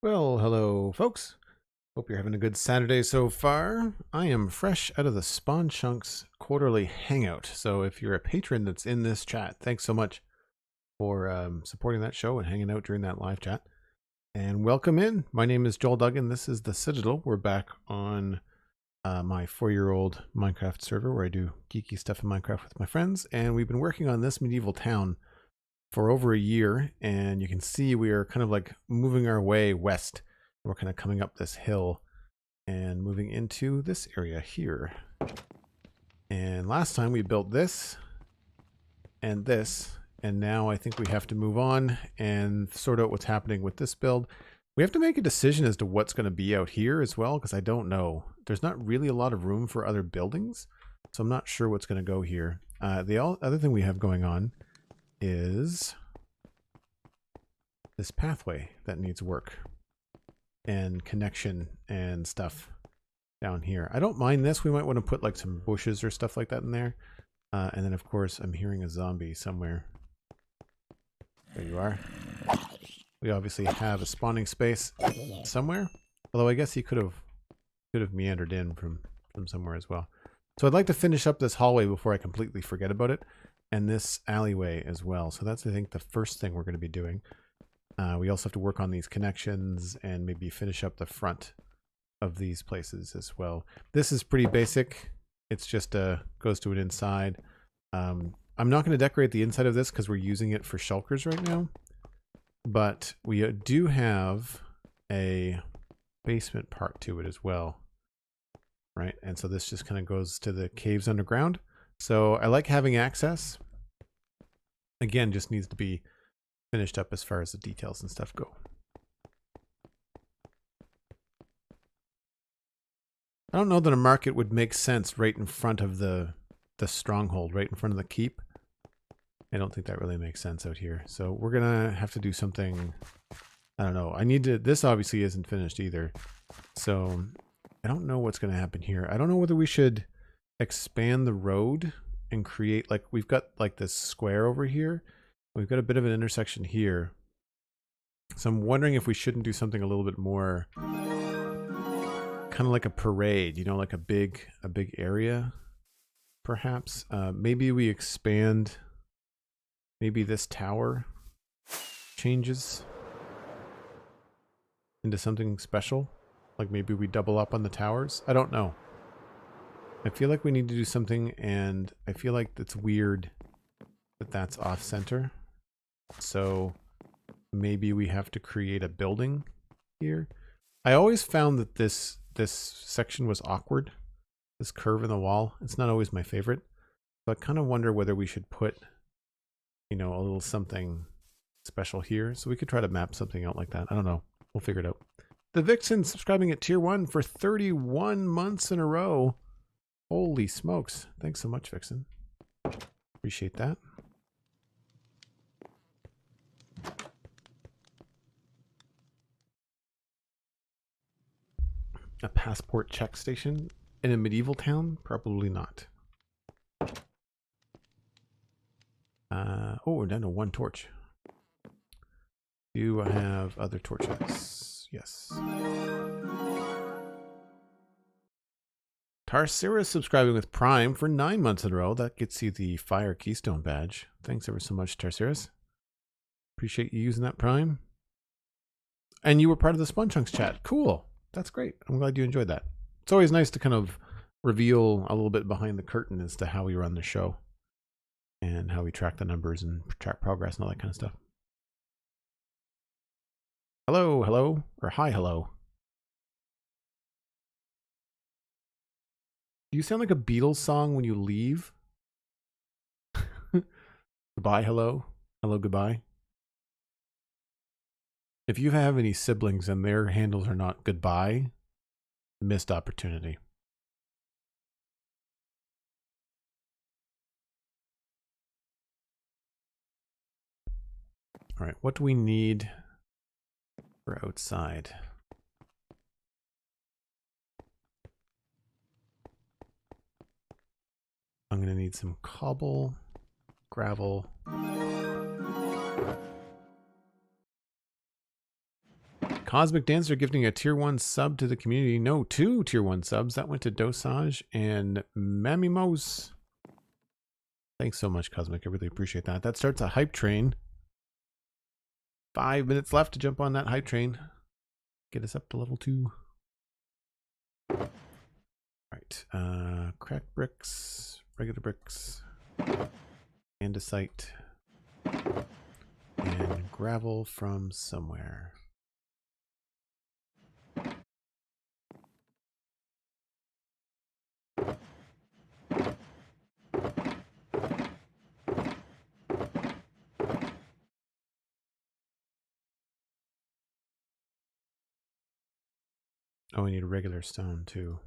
Well, hello, folks. Hope you're having a good Saturday so far. I am fresh out of the Spawn Chunks quarterly hangout. So if you're a patron that's in this chat, thanks so much for supporting that show and hanging out during that live chat. And welcome in. My name is Joel Duggan. This is the Citadel. We're back on my 4-year-old Minecraft server where I do geeky stuff in Minecraft with my friends. And we've been working on this medieval town for over a year, and you can see we are kind of like moving our way west. We're kind of coming up this hill and moving into this area here. And last time we built this, and now I think we have to move on and sort out what's happening with this build. We have to make a decision as to what's going to be out here as well, because I don't know. There's not really a lot of room for other buildings, so I'm not sure what's going to go here. The other thing we have going on is this pathway that needs work and connection and stuff down here. I don't mind this. We might want to put like some bushes or stuff like that in there. And then of course I'm hearing a zombie somewhere. There you are. We obviously have a spawning space somewhere. Although I guess he could have meandered in from somewhere as well. So I'd like to finish up this hallway before I completely forget about it. And this alleyway as well. So that's, I think, the first thing we're going to be doing. We also have to work on these connections and maybe finish up the front of these places as well. This is pretty basic. It's just goes to an inside. I'm not going to decorate the inside of this because we're using it for shulkers right now. But we do have a basement part to it as well. Right? And so this just kind of goes to the caves underground. So I like having access. Again, just needs to be finished up as far as the details and stuff go. I don't know that a market would make sense right in front of the stronghold, right in front of the keep. I don't think that really makes sense out here. So we're gonna have to do something. I don't know. This obviously isn't finished either. So I don't know what's gonna happen here. I don't know whether we should expand the road and create, like, we've got like this square over here. We've got a bit of an intersection here. So I'm wondering if we shouldn't do something a little bit more kind of like a parade, you know, like a big area perhaps. Maybe we expand, maybe this tower changes into something special. Like maybe we double up on the towers. I don't know. I feel like we need to do something, and I feel like it's weird that that's off center. So maybe we have to create a building here. I always found that this section was awkward. This curve in the wall. It's not always my favorite. So I kind of wonder whether we should put, you know, a little something special here. So we could try to map something out like that. I don't know. We'll figure it out. The Vixen subscribing at tier 1 for 31 months in a row. Holy smokes. Thanks so much, Vixen. Appreciate that. A passport check station in a medieval town? Probably not. Oh, we're down to 1 torch. Do I have other torches? Yes. Tarsiris subscribing with Prime for 9 months in a row. That gets you the Fire Keystone badge. Thanks ever so much, Tarsiris. Appreciate you using that Prime. And you were part of the Spawn Chunks chat. Cool. That's great. I'm glad you enjoyed that. It's always nice to kind of reveal a little bit behind the curtain as to how we run the show and how we track the numbers and track progress and all that kind of stuff. Hello, hello, or hi, hello. Do you sound like a Beatles song when you leave? Goodbye, hello. Hello, goodbye. If you have any siblings and their handles are not goodbye, missed opportunity. All right, what do we need for outside? I'm going to need some cobble, gravel. Cosmic Dancer gifting a tier 1 sub to the community. No, 2 tier 1 subs. That went to Dosage and Mamimos. Thanks so much, Cosmic. I really appreciate that. That starts a hype train. 5 minutes left to jump on that hype train. Get us up to level 2. Right. Crack bricks, regular bricks, andesite, and gravel from somewhere. Oh, we need a regular stone too.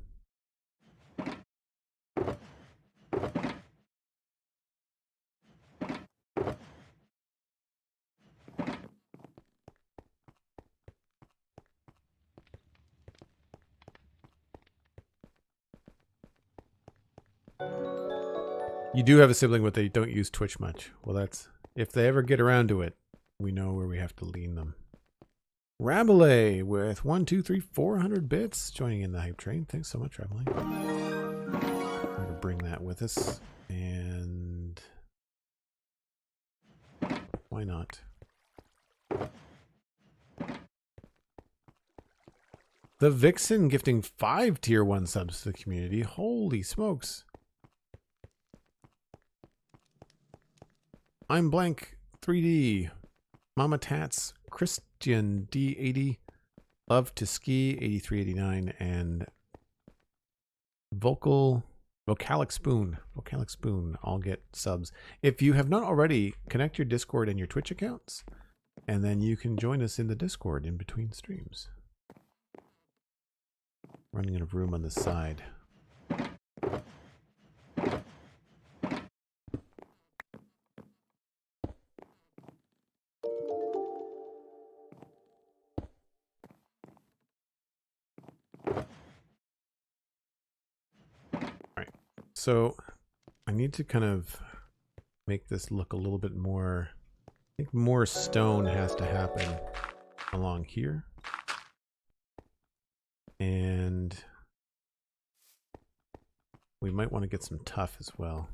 You do have a sibling, but they don't use Twitch much. Well, that's if they ever get around to it, we know where we have to lean them. Rabelais with 1, 2, 3, 400 bits joining in the hype train. Thanks so much, Rabelais. We're gonna bring that with us, and why not? The Vixen gifting 5 tier 1 subs to the community. Holy smokes! I'm blank 3D. Mama Tats, Christian D80, Love to Ski 8389, and Vocalic Spoon all get subs. If you have not already, connect your Discord and your Twitch accounts, and then you can join us in the Discord in between streams. Running out of room on the side. So I need to kind of make this look a little bit more, I think more stone has to happen along here. And we might want to get some tuff as well.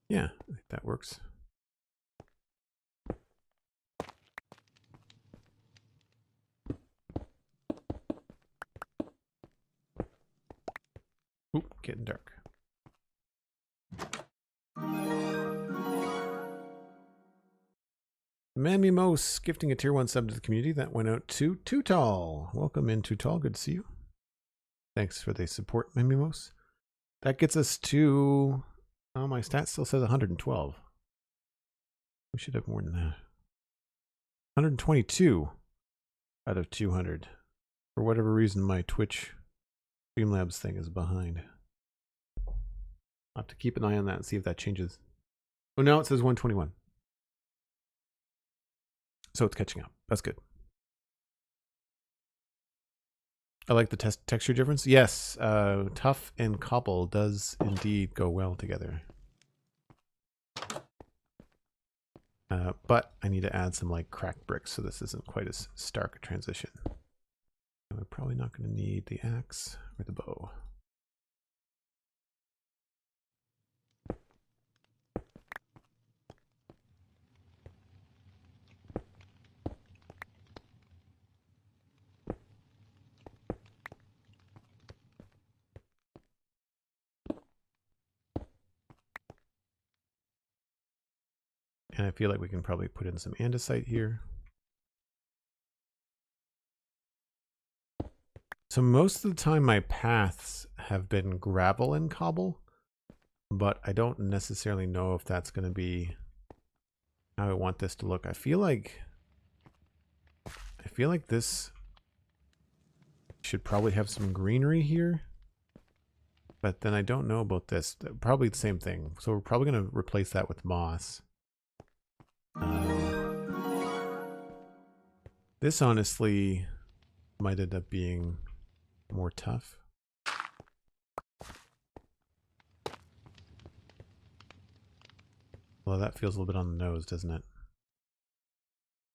Yeah, I think that works. Oop, getting dark. Mamimos gifting a tier 1 sub to the community. That went out to Tutal. Welcome in, Tutal. Good to see you. Thanks for the support, Mamimos. That gets us to... Oh, my stat still says 112. We should have more than that. 122 out of 200. For whatever reason, my Twitch Streamlabs thing is behind. I'll have to keep an eye on that and see if that changes. Oh, now it says 121. So it's catching up. That's good. I like the texture difference. Yes, tuff and cobble does indeed go well together. But I need to add some like cracked bricks so this isn't quite as stark a transition. And we're probably not going to need the axe or the bow. And I feel like we can probably put in some andesite here. So most of the time my paths have been gravel and cobble, but I don't necessarily know if that's going to be how I want this to look. I feel like this should probably have some greenery here, but then I don't know about this. Probably the same thing. So we're probably going to replace that with moss. This honestly might end up being more tough. Well, that feels a little bit on the nose, doesn't it?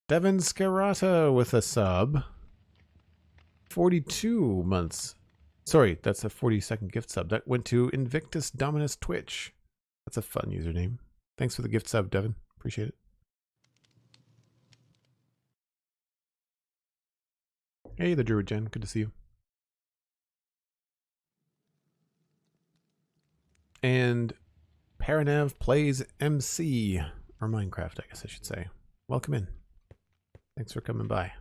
Devin Scarata with a sub. 42 months. Sorry, that's a 40-second gift sub. That went to Invictus Dominus Twitch. That's a fun username. Thanks for the gift sub, Devin. Appreciate it. Hey, the Druid Gen. Good to see you. And Paranev plays MC, or Minecraft, I guess I should say. Welcome in. Thanks for coming by.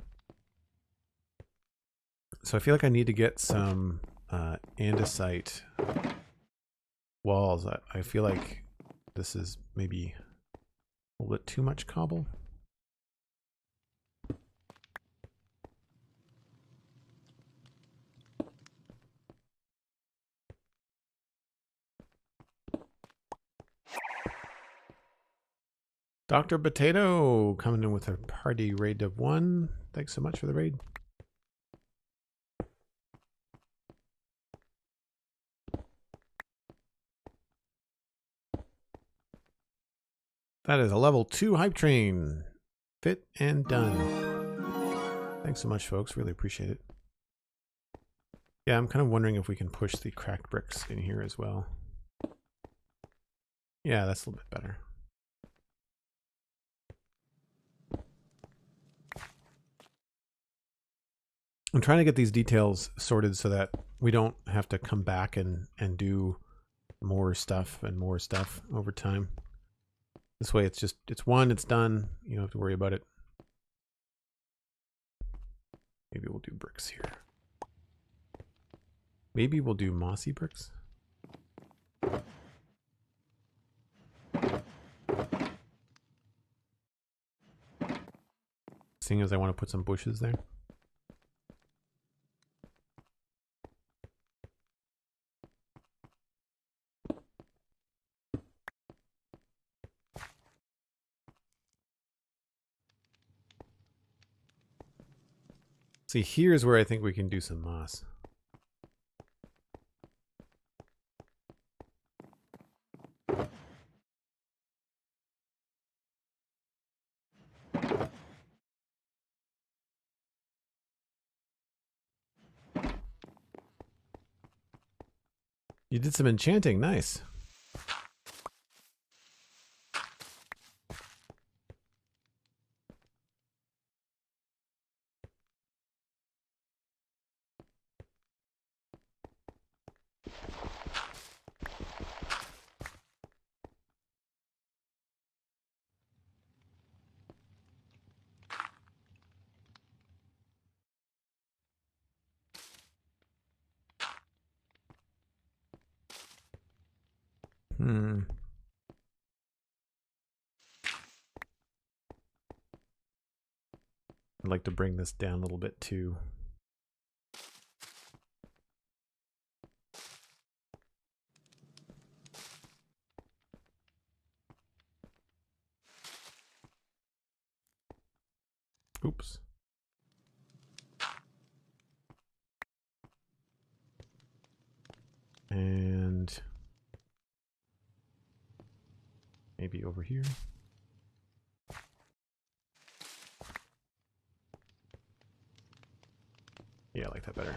So I feel like I need to get some andesite walls. I feel like this is maybe a little bit too much cobble. Dr. Potato coming in with a party raid of 1. Thanks so much for the raid. That is a level 2 hype train. Fit and done. Thanks so much, folks. Really appreciate it. Yeah, I'm kind of wondering if we can push the cracked bricks in here as well. Yeah, that's a little bit better. I'm trying to get these details sorted so that we don't have to come back and do more stuff over time. This way it's one, it's done. You don't have to worry about it. Maybe we'll do bricks here. Maybe we'll do mossy bricks. Seeing as I want to put some bushes there. See, here's where I think we can do some moss. You did some enchanting, nice. I'd like to bring this down a little bit too. Oops. And maybe over here. Yeah, I like that better.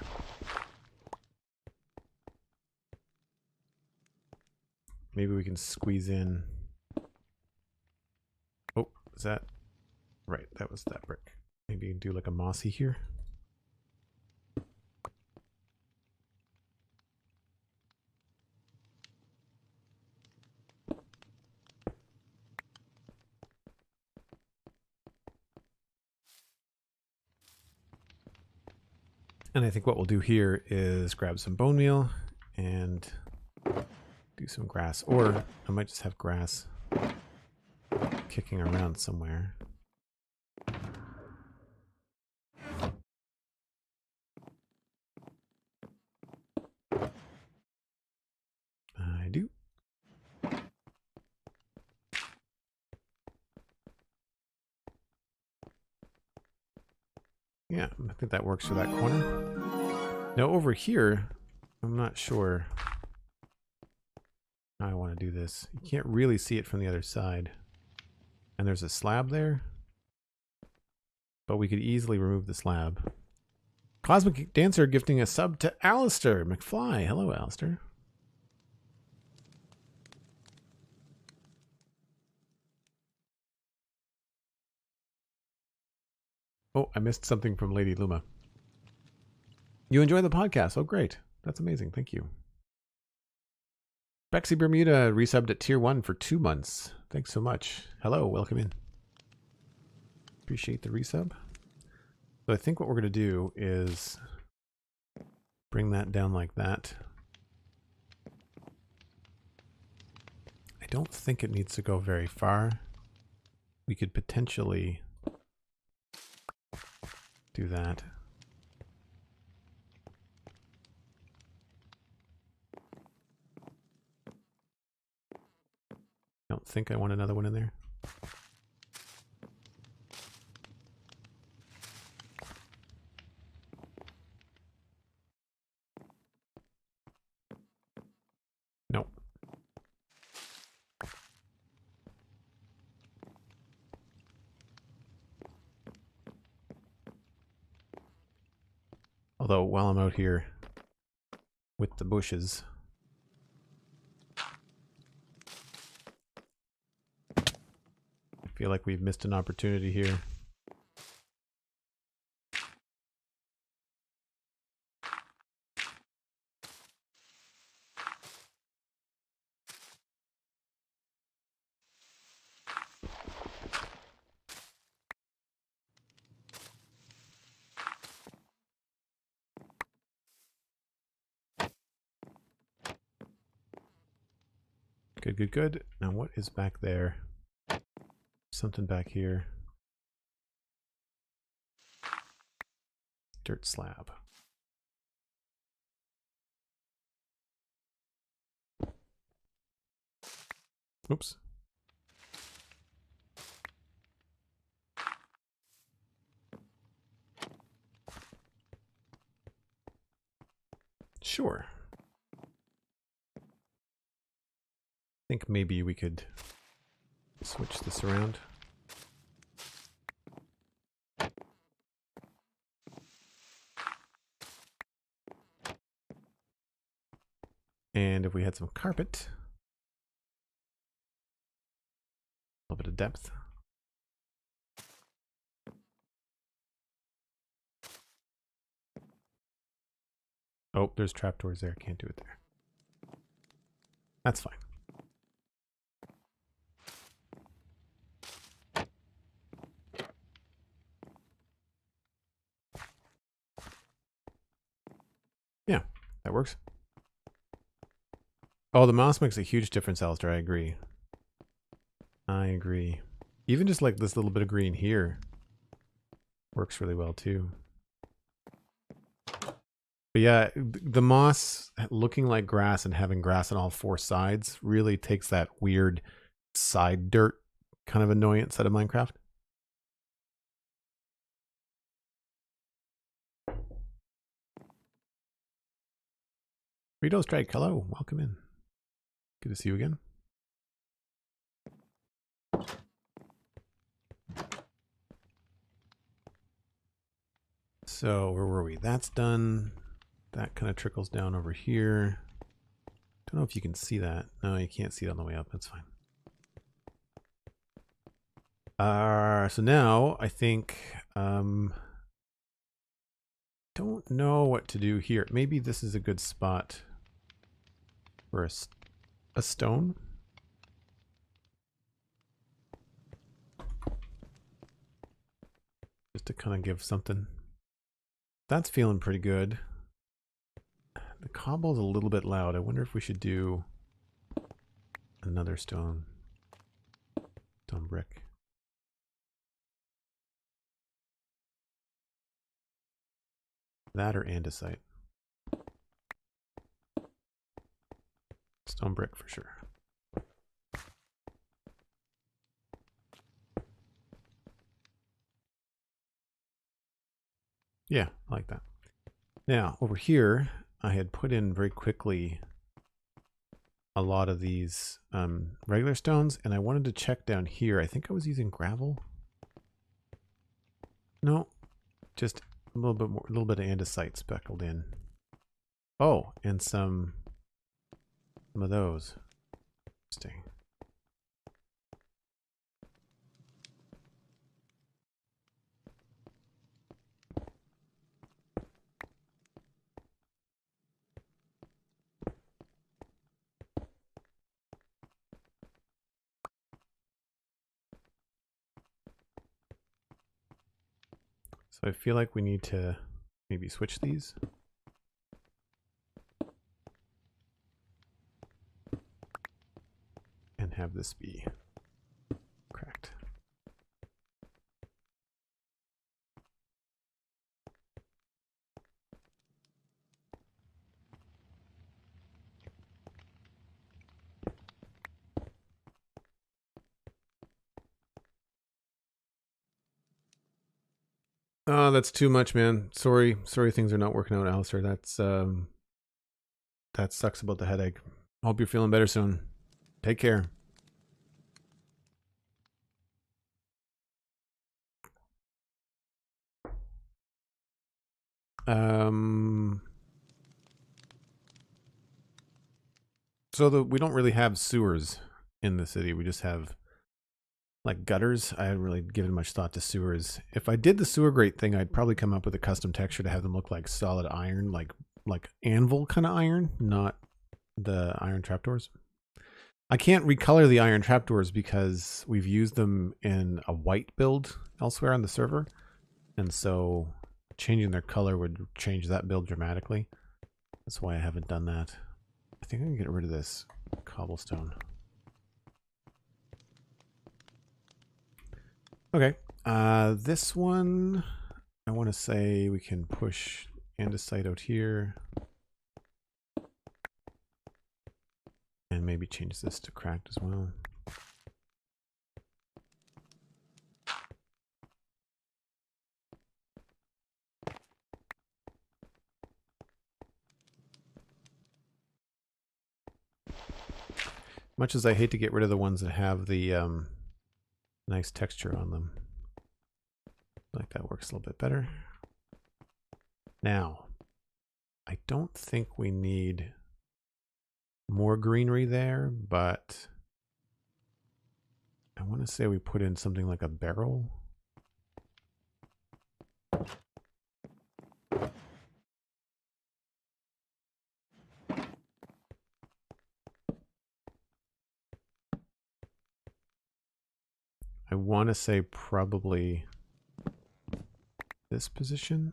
Maybe we can squeeze in. Oh, is that right? That was that brick. Maybe you can do like a mossy here. And I think what we'll do here is grab some bone meal and do some grass. Or I might just have grass kicking around somewhere. I do. Yeah, I think that works for that corner. Now over here, I'm not sure how I want to do this. You can't really see it from the other side. And there's a slab there. But we could easily remove the slab. Cosmic Dancer gifting a sub to Alistair McFly. Hello, Alistair. Oh, I missed something from Lady Luma. You enjoy the podcast? Oh, great. That's amazing. Thank you. Bexy Bermuda resubbed at tier 1 for 2 months. Thanks so much. Hello, welcome in. Appreciate the resub. So I think what we're going to do is bring that down like that. I don't think it needs to go very far. We could potentially do that. I don't think I want another one in there. Nope. Although while I'm out here with the bushes, I feel like we've missed an opportunity here. Good, good, good. Now what is back there? Something back here. Dirt slab. Oops. Sure. I think maybe we could switch this around. And if we had some carpet, a little bit of depth. Oh, there's trapdoors there. Can't do it there. That's fine. Yeah, that works. Oh, the mouse makes a huge difference, Alistair. I agree. I agree. Even just like this little bit of green here works really well too. But yeah, the moss looking like grass and having grass on all 4 sides really takes that weird side dirt kind of annoyance out of Minecraft. Rito Strike, hello, welcome in. Good to see you again. So where were we? That's done. That kind of trickles down over here. Don't know if you can see that. No, you can't see it on the way up. That's fine. So now I think don't know what to do here. Maybe this is a good spot for a stone. Just to kind of give something. That's feeling pretty good. The cobble's a little bit loud. I wonder if we should do another stone brick. That or andesite. Stone brick for sure. Yeah, I like that. Now, over here, I had put in very quickly a lot of these regular stones, and I wanted to check down here. I think I was using gravel. No, just a little bit more, a little bit of andesite speckled in. Oh, and some of those. Interesting. So I feel like we need to maybe switch these. And have this be cracked. Oh, that's too much, man. Sorry things are not working out, Alistair. That sucks about the headache. Hope you're feeling better soon. Take care. So we don't really have sewers in the city. We just have like gutters. I haven't really given much thought to sewers. If I did the sewer grate thing, I'd probably come up with a custom texture to have them look like solid iron, like anvil kind of iron, not the iron trapdoors. I can't recolor the iron trapdoors because we've used them in a white build elsewhere on the server. And so changing their color would change that build dramatically. That's why I haven't done that. I think I can get rid of this cobblestone. Okay. This one, I want to say we can push andesite out here. And maybe change this to cracked as well. Much as I hate to get rid of the ones that have the nice texture on them. Like that works a little bit better. Now, I don't think we need more greenery there, but I want to say we put in something like a barrel. I want to say probably this position.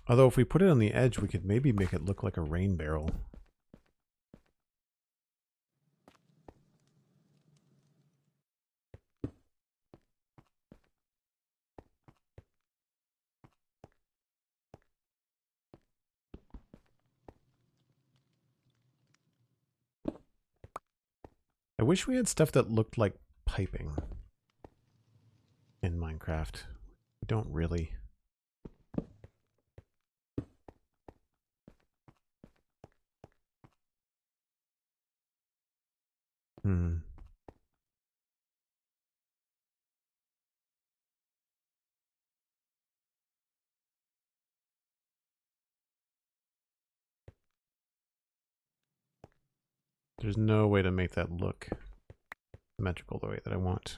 Although if we put it on the edge, we could maybe make it look like a rain barrel. I wish we had stuff that looked like piping in Minecraft. We don't really. There's no way to make that look symmetrical the way that I want.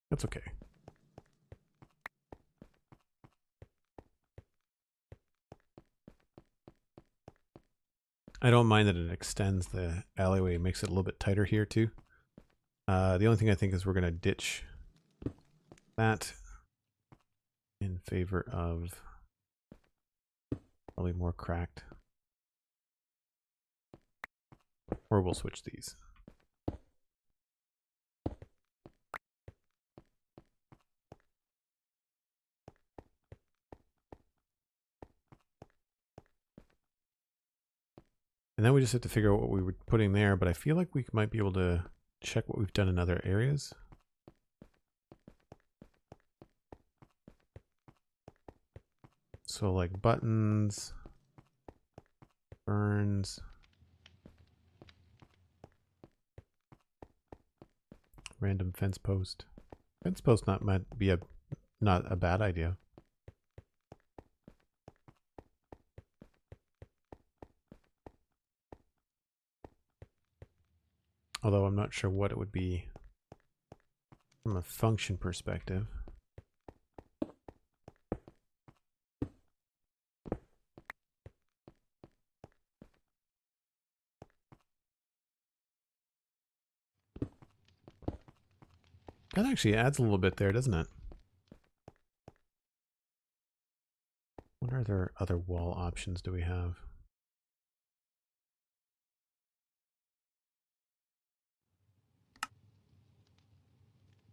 That's okay. I don't mind that it extends the alleyway, makes it a little bit tighter here too. The only thing I think is we're going to ditch that in favor of probably more cracked. Or we'll switch these. And then we just have to figure out what we were putting there, but I feel like we might be able to check what we've done in other areas. So like buttons, burns, random fence post. Fence post might be not a bad idea. Although I'm not sure what it would be from a function perspective. That actually adds a little bit there, doesn't it? What other wall options do we have?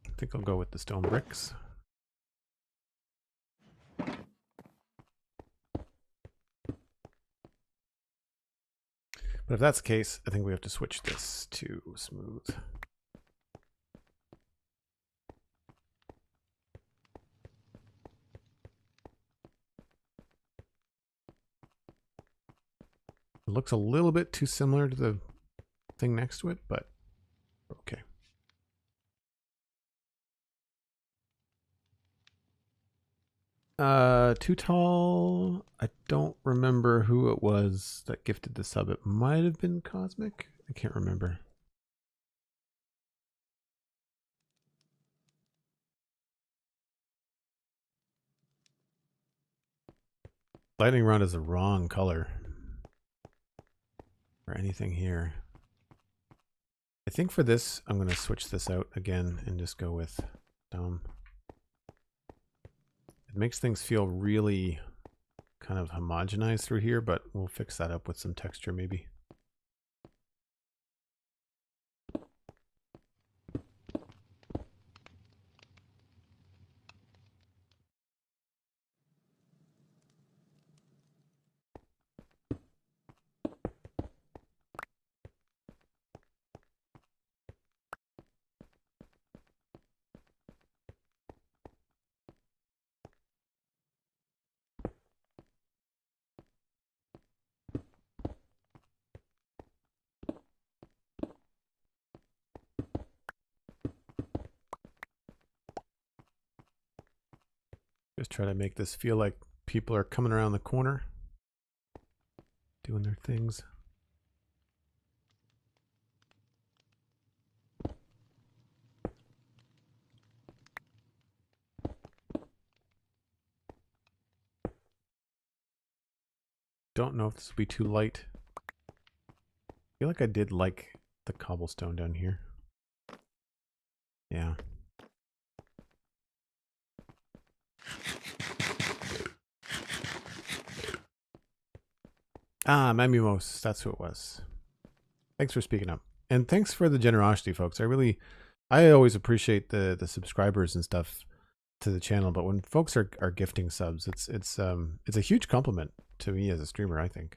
I think I'll go with the stone bricks. But if that's the case, I think we have to switch this to smooth. It looks a little bit too similar to the thing next to it, but okay. Too tall. I don't remember who it was that gifted the sub. It might have been Cosmic. I can't remember. Lightning rod is the wrong color for anything here. I think for this, I'm going to switch this out again and just go with dome. It makes things feel really kind of homogenized through here, but we'll fix that up with some texture maybe. Just try to make this feel like people are coming around the corner, doing their things. Don't know if this will be too light. I feel like I did like the cobblestone down here. Yeah. Ah, Mamimos, that's who it was. Thanks for speaking up. And thanks for the generosity, folks. I always appreciate the subscribers and stuff to the channel, but when folks are gifting subs, it's a huge compliment to me as a streamer, I think.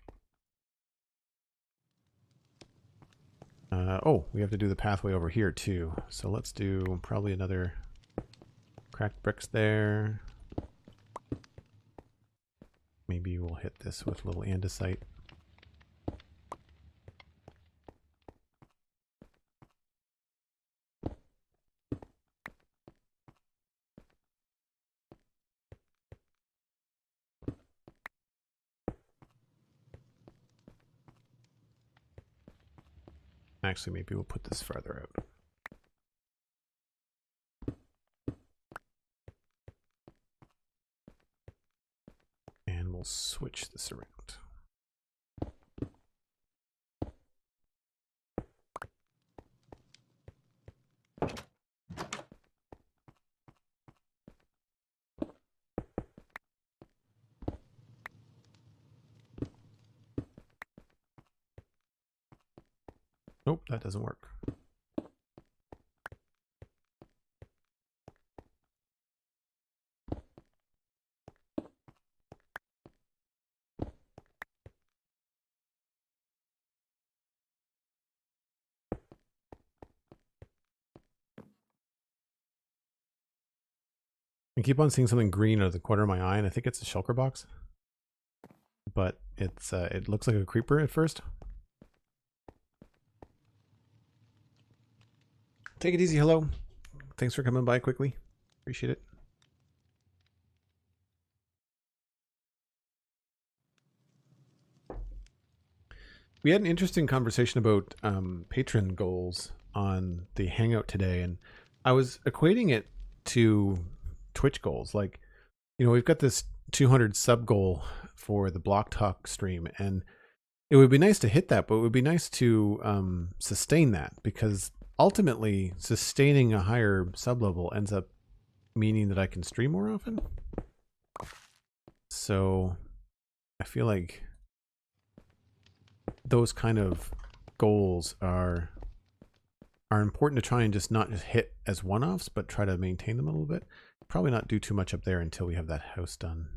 Oh, we have to do the pathway over here too. So let's do probably another cracked bricks there. Maybe we'll hit this with a little andesite. Actually, maybe we'll put this farther out. And we'll switch this around. Nope, that doesn't work. I keep on seeing something green out of the corner of my eye, and I think it's a shulker box. But it's it looks like a creeper at first. Take it easy, hello. Thanks for coming by quickly. Appreciate it. We had an interesting conversation about patron goals on the Hangout today, and I was equating it to Twitch goals. Like, you know, we've got this 200 sub goal for the Block Talk stream, and it would be nice to hit that, but it would be nice to sustain that, because ultimately sustaining a higher sub level ends up meaning that I can stream more often. So I feel like those kind of goals are important to try and just not just hit as one-offs, but try to maintain them a little bit. Probably not do too much up there until we have that house done.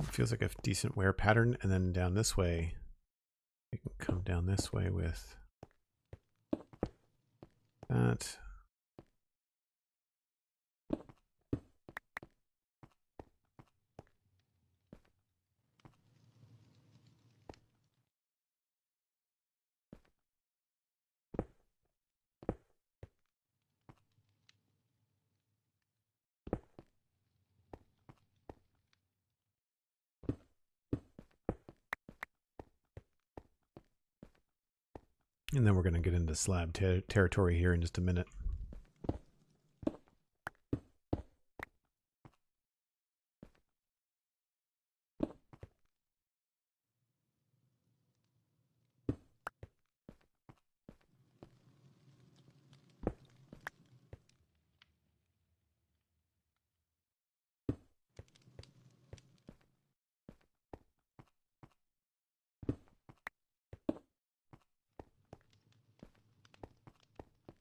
It feels like a decent wear pattern, and then down this way, we can come down this way with that. And then we're going to get into slab territory here in just a minute.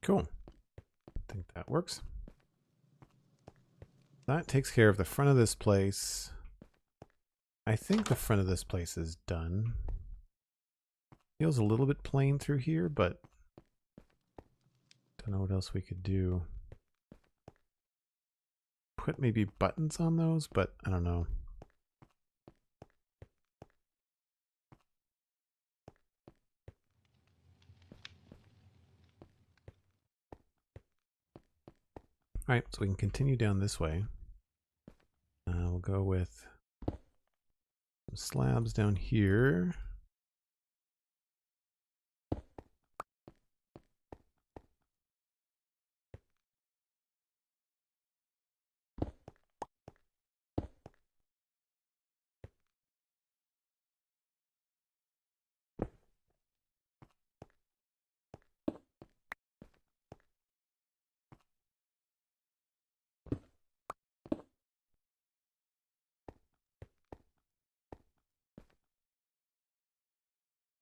Cool. I think that works. That takes care of the front of this place. I think the front of this place is done. Feels a little bit plain through here, but don't know what else we could do. Put maybe buttons on those, but I don't know. All right, so we can continue down this way. We'll go with some slabs down here.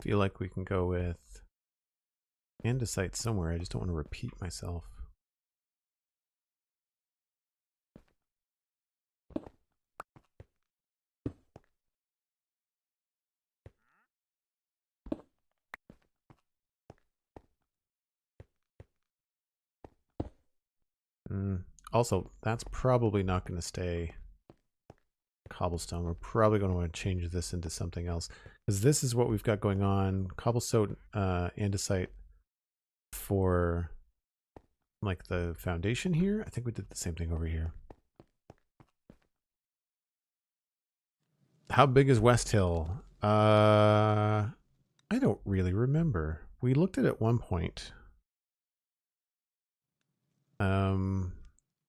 Feel like we can go with andesite somewhere. I just don't want to repeat myself. Also, that's probably not going to stay cobblestone. We're probably going to want to change this into something else, because this is what we've got going on. Cobblestone andesite for like the foundation here. I think we did the same thing over here. How big is Westhill? I don't really remember. We looked at it at one point.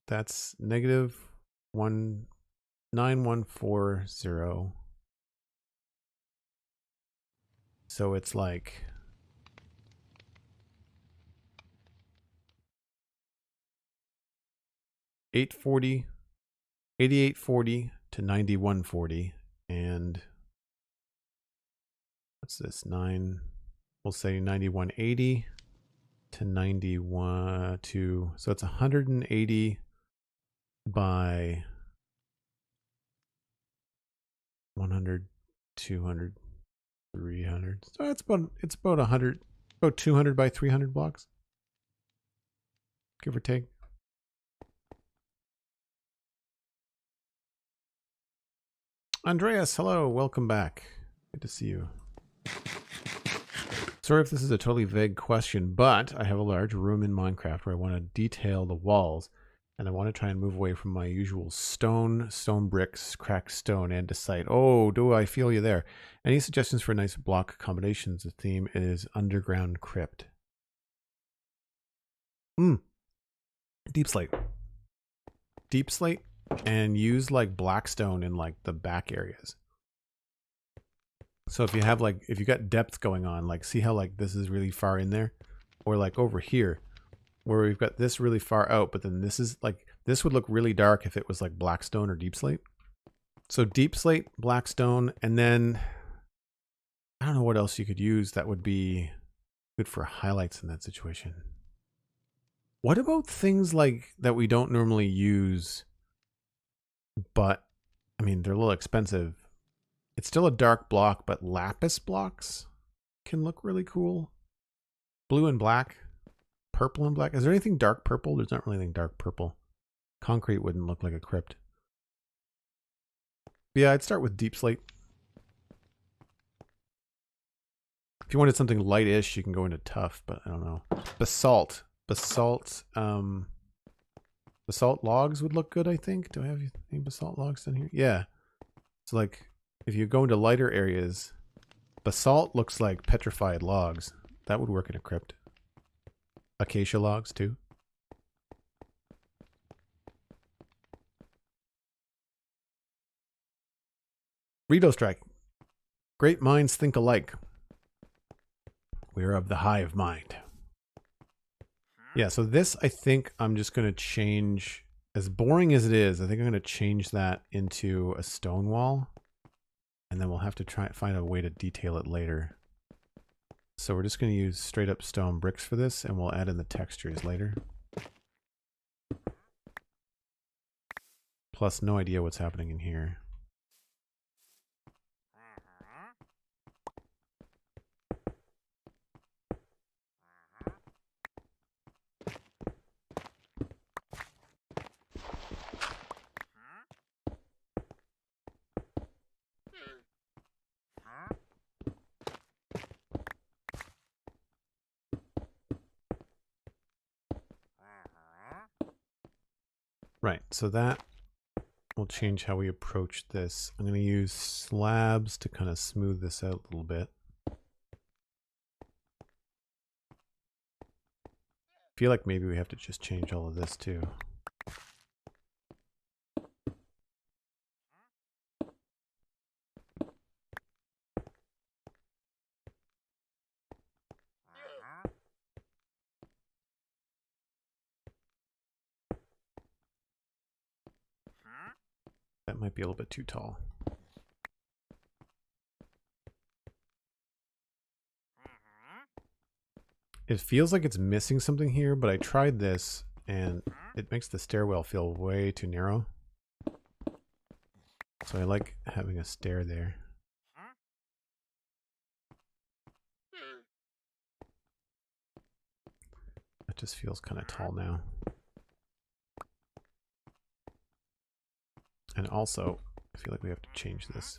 That's -19140. So it's like 8840 to 9140, and what's this, 9? we'll say 9180 to 91 to, so it's 180 by 100, 200, 300. So it's about 100, about 200 by 300 blocks, give or take. Andreas, hello, welcome back. Good to see you. Sorry if this is a totally vague question, but I have a large room in Minecraft where I want to detail the walls, and I want to try and move away from my usual stone bricks, cracked stone, and decide, oh, do I feel you there? Any suggestions for nice block combinations? The theme is underground crypt. Deep slate. Deep slate, and use like blackstone in like the back areas. So if you have like, if you got depth going on, like see how like this is really far in there, or like over here where we've got this really far out, but then this is like, this would look really dark if it was like blackstone or deep slate. So deep slate, blackstone, and then I don't know what else you could use that would be good for highlights in that situation. What about things like that we don't normally use, but I mean, they're a little expensive. It's still a dark block, but lapis blocks can look really cool. Blue and black, purple and black. Is there anything dark purple? There's not really anything dark purple. Concrete wouldn't look like a crypt. But yeah, I'd start with deep slate. If you wanted something light-ish, you can go into tough, but I don't know. Basalt. Basalt logs would look good, I think. Do I have any basalt logs down here? Yeah. So like, if you go into lighter areas, basalt looks like petrified logs. That would work in a crypt. Acacia logs too. Rito Strike. Great minds think alike. We are of the hive mind. Yeah, so this, I think I'm just going to change, as boring as it is, I think I'm going to change that into a stone wall. And then we'll have to try find a way to detail it later. So we're just going to use straight up stone bricks for this, and we'll add in the textures later. Plus, no idea what's happening in here. Right, so that will change how we approach this. I'm going to use slabs to kind of smooth this out a little bit. I feel like maybe we have to just change all of this too. That might be a little bit too tall. It feels like it's missing something here, but I tried this and it makes the stairwell feel way too narrow. So I like having a stair there. That just feels kind of tall now. And also, I feel like we have to change this.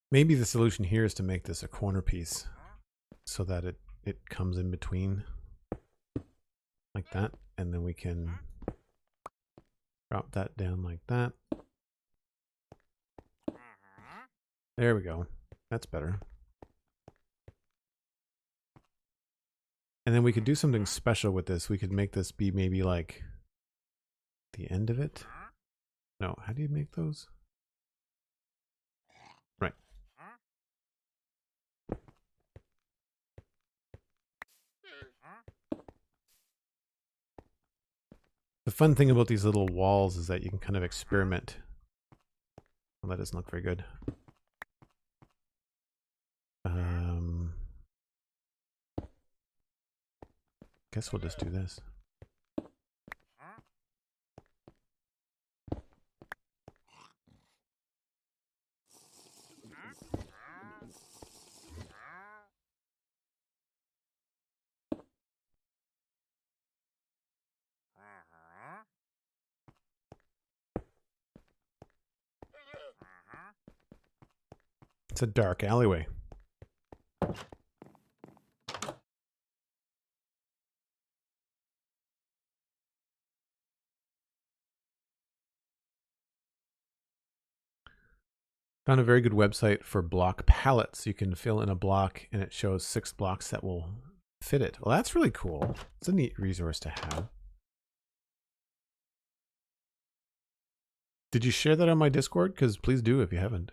Maybe the solution here is to make this a corner piece so that it comes in between like that, and then we can drop that down like that. There we go. That's better. And then we could do something special with this. We could make this be maybe like the end of it. No, how do you make those? fun thing about these little walls is that you can kind of experiment. Well, that doesn't look very good. Guess we'll just do this. It's a dark alleyway. Found a very good website for block pallets. You can fill in a block and it shows 6 blocks that will fit it. Well, that's really cool. It's a neat resource to have. Did you share that on my Discord? Because please do if you haven't.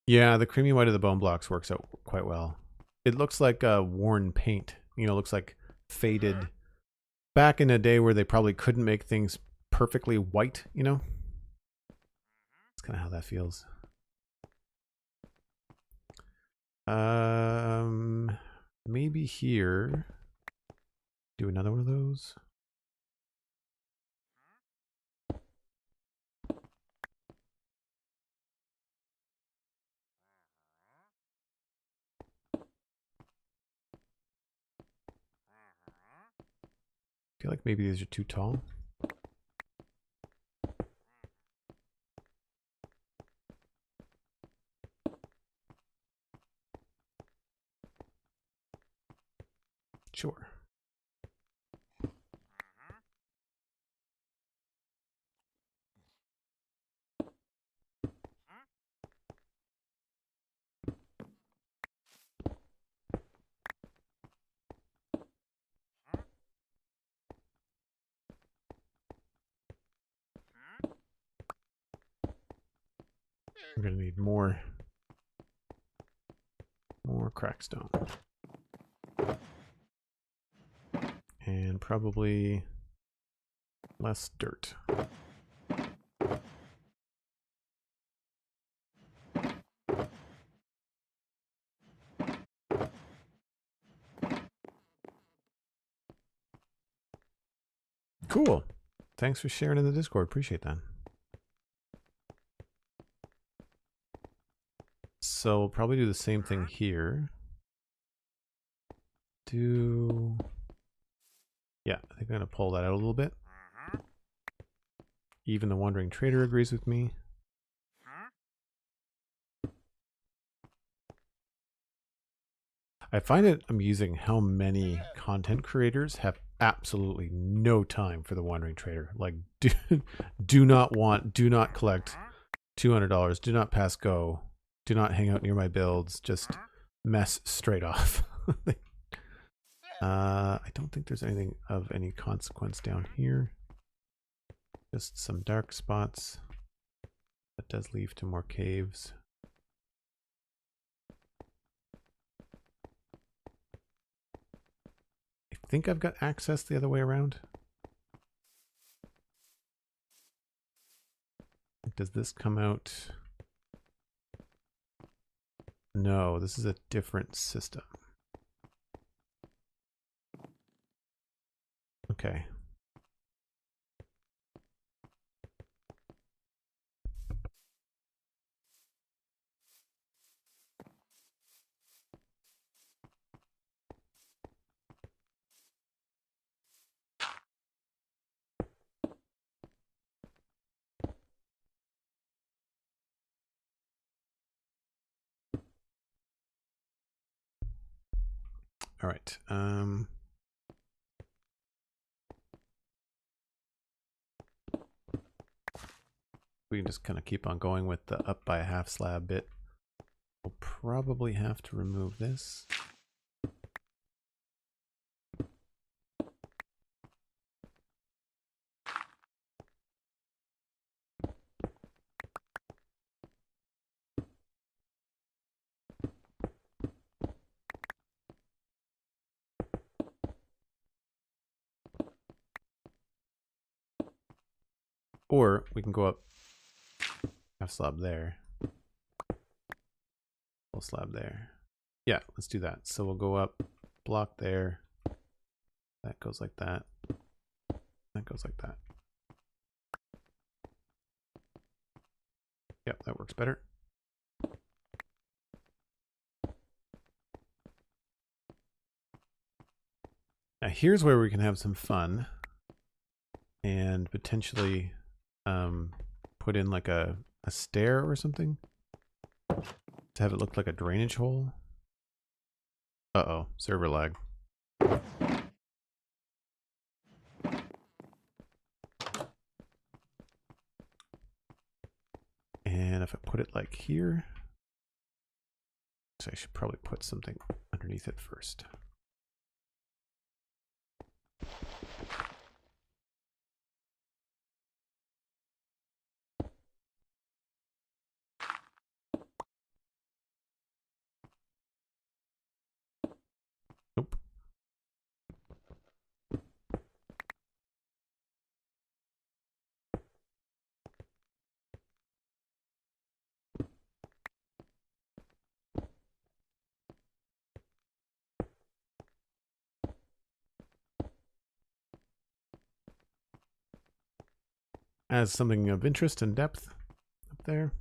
Yeah, the creamy white of the bone blocks works out quite well. It looks like worn paint. You know, looks like faded. Back in a day where they probably couldn't make things perfectly white, you know? That's kind of how that feels. Maybe here. Do another one of those. I feel like maybe these are too tall. Sure. I'm gonna need more crackstone. And probably less dirt. Cool. Thanks for sharing in the Discord. Appreciate that. So we'll probably do the same thing here. Yeah, I think I'm going to pull that out a little bit. Even the Wandering Trader agrees with me. I find it amusing how many content creators have absolutely no time for the Wandering Trader. Like, do not collect $200, do not pass go, do not hang out near my builds, just mess straight off. I don't think there's anything of any consequence down here. Just some dark spots. That does lead to more caves. I think I've got access the other way around. Does this come out? No, this is a different system. Okay. All right. We can just kind of keep on going with the up by a half slab bit. We'll probably have to remove this. Or we can go up half slab there. Full slab there. Yeah, let's do that. So we'll go up, block there. That goes like that. That goes like that. Yep, that works better. Now here's where we can have some fun and potentially put in like a stair or something to have it look like a drainage hole. Uh-oh, server lag. And if I put it like here, so I should probably put something underneath it first. Nope. As something of interest and depth up there.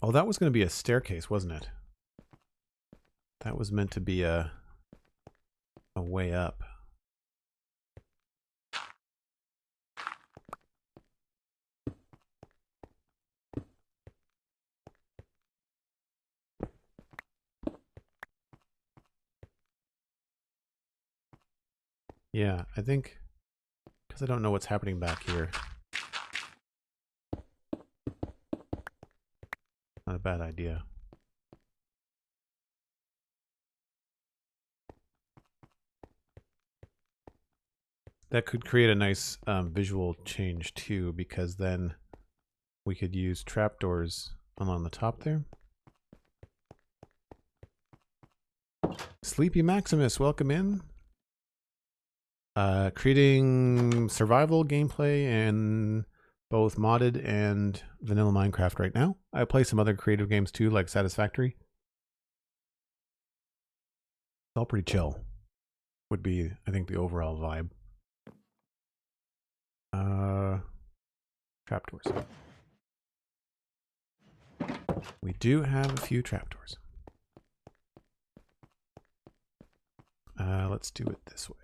Oh, that was going to be a staircase, wasn't it? That was meant to be a way up. Yeah, I think because I don't know what's happening back here. Not a bad idea. That could create a nice visual change too, because then we could use trapdoors along the top there. Sleepy Maximus, welcome in. Creating survival gameplay in both modded and vanilla Minecraft right now. I play some other creative games too, like Satisfactory. It's all pretty chill. Would be, I think, the overall vibe. Trapdoors. We do have a few trapdoors. Let's do it this way.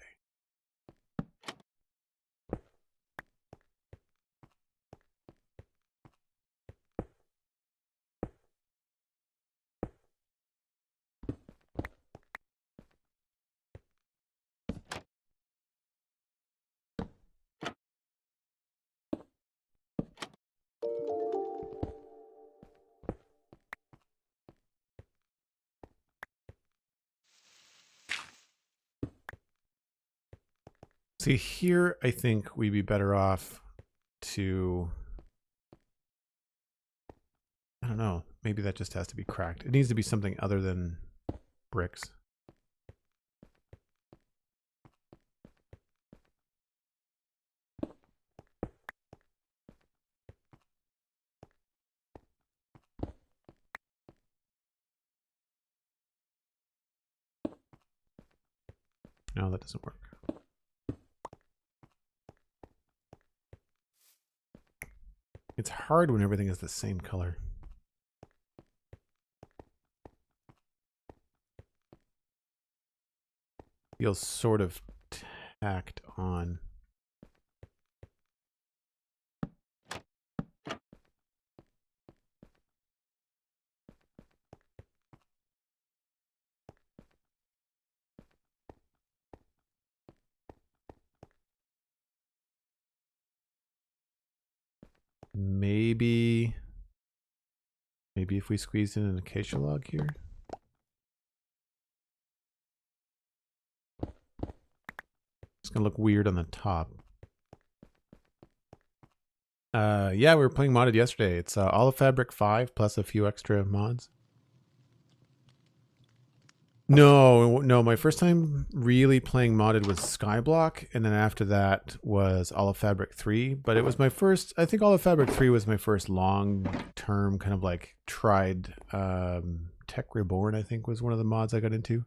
See, here I think we'd be better off to, I don't know, maybe that just has to be cracked. It needs to be something other than bricks. No, that doesn't work. It's hard when everything is the same color. Feels sort of tacked on. Maybe if we squeezed in an acacia log here. It's gonna look weird on the top. Yeah, we were playing modded yesterday. It's Olive Fabric 5 plus a few extra mods. No, no. My first time really playing modded was Skyblock, and then after that was All of Fabric 3. But it was my first. I think All of Fabric 3 was my first long-term kind of like tried. Tech Reborn, I think, was one of the mods I got into.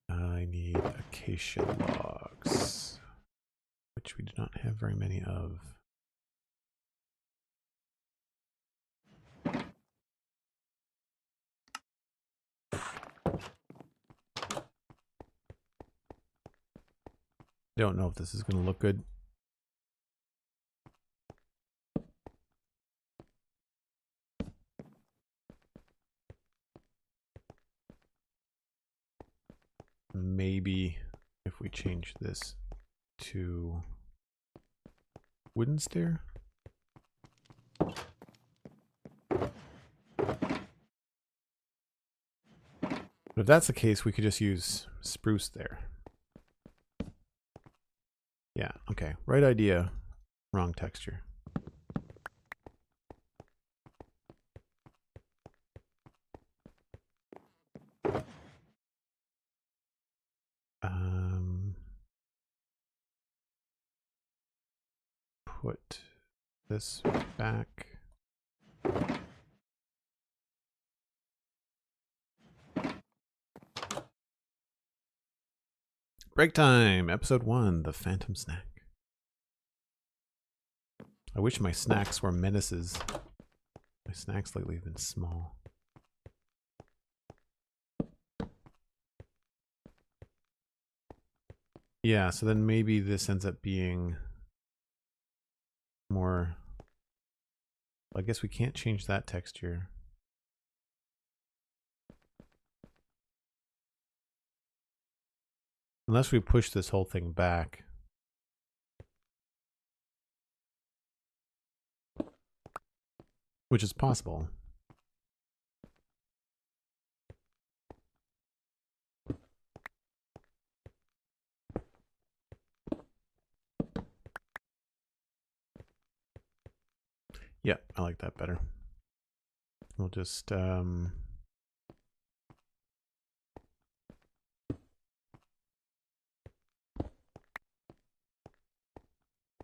I need acacia logs, which we do not have very many of. Don't know if this is going to look good. Maybe if we change this to wooden stair. But if that's the case, we could just use spruce there. Yeah, okay. Right idea, wrong texture. Put this back. Break time, episode 1, the Phantom Snack. I wish my snacks were menaces. My snacks lately have been small. Yeah, so then maybe this ends up being more... I guess we can't change that texture. Unless we push this whole thing back. Which is possible. Yeah, I like that better. We'll just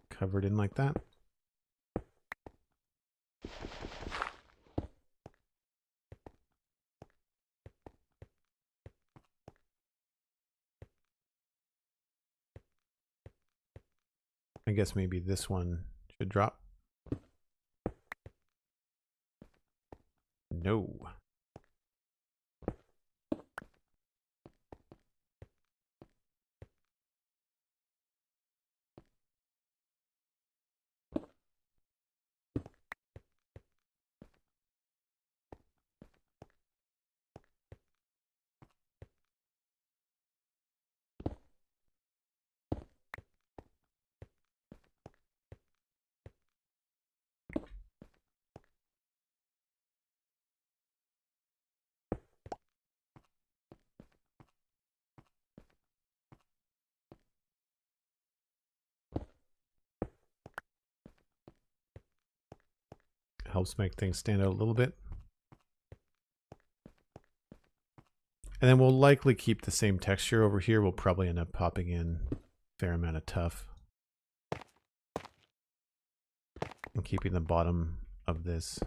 cover it in like that. I guess maybe this one should drop. No. Helps make things stand out a little bit. And then we'll likely keep the same texture over here. We'll probably end up popping in a fair amount of tough. And keeping the bottom of this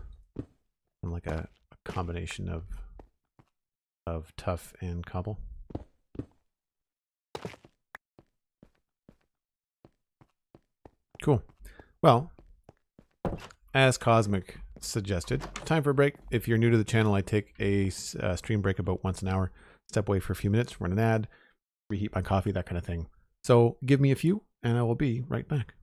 in like a combination of tough and cobble. Cool. Well, as Cosmic suggested, time for a break. If you're new to the channel, I take a stream break about once an hour. Step away for a few minutes, run an ad, reheat my coffee, that kind of thing. So give me a few, and I will be right back.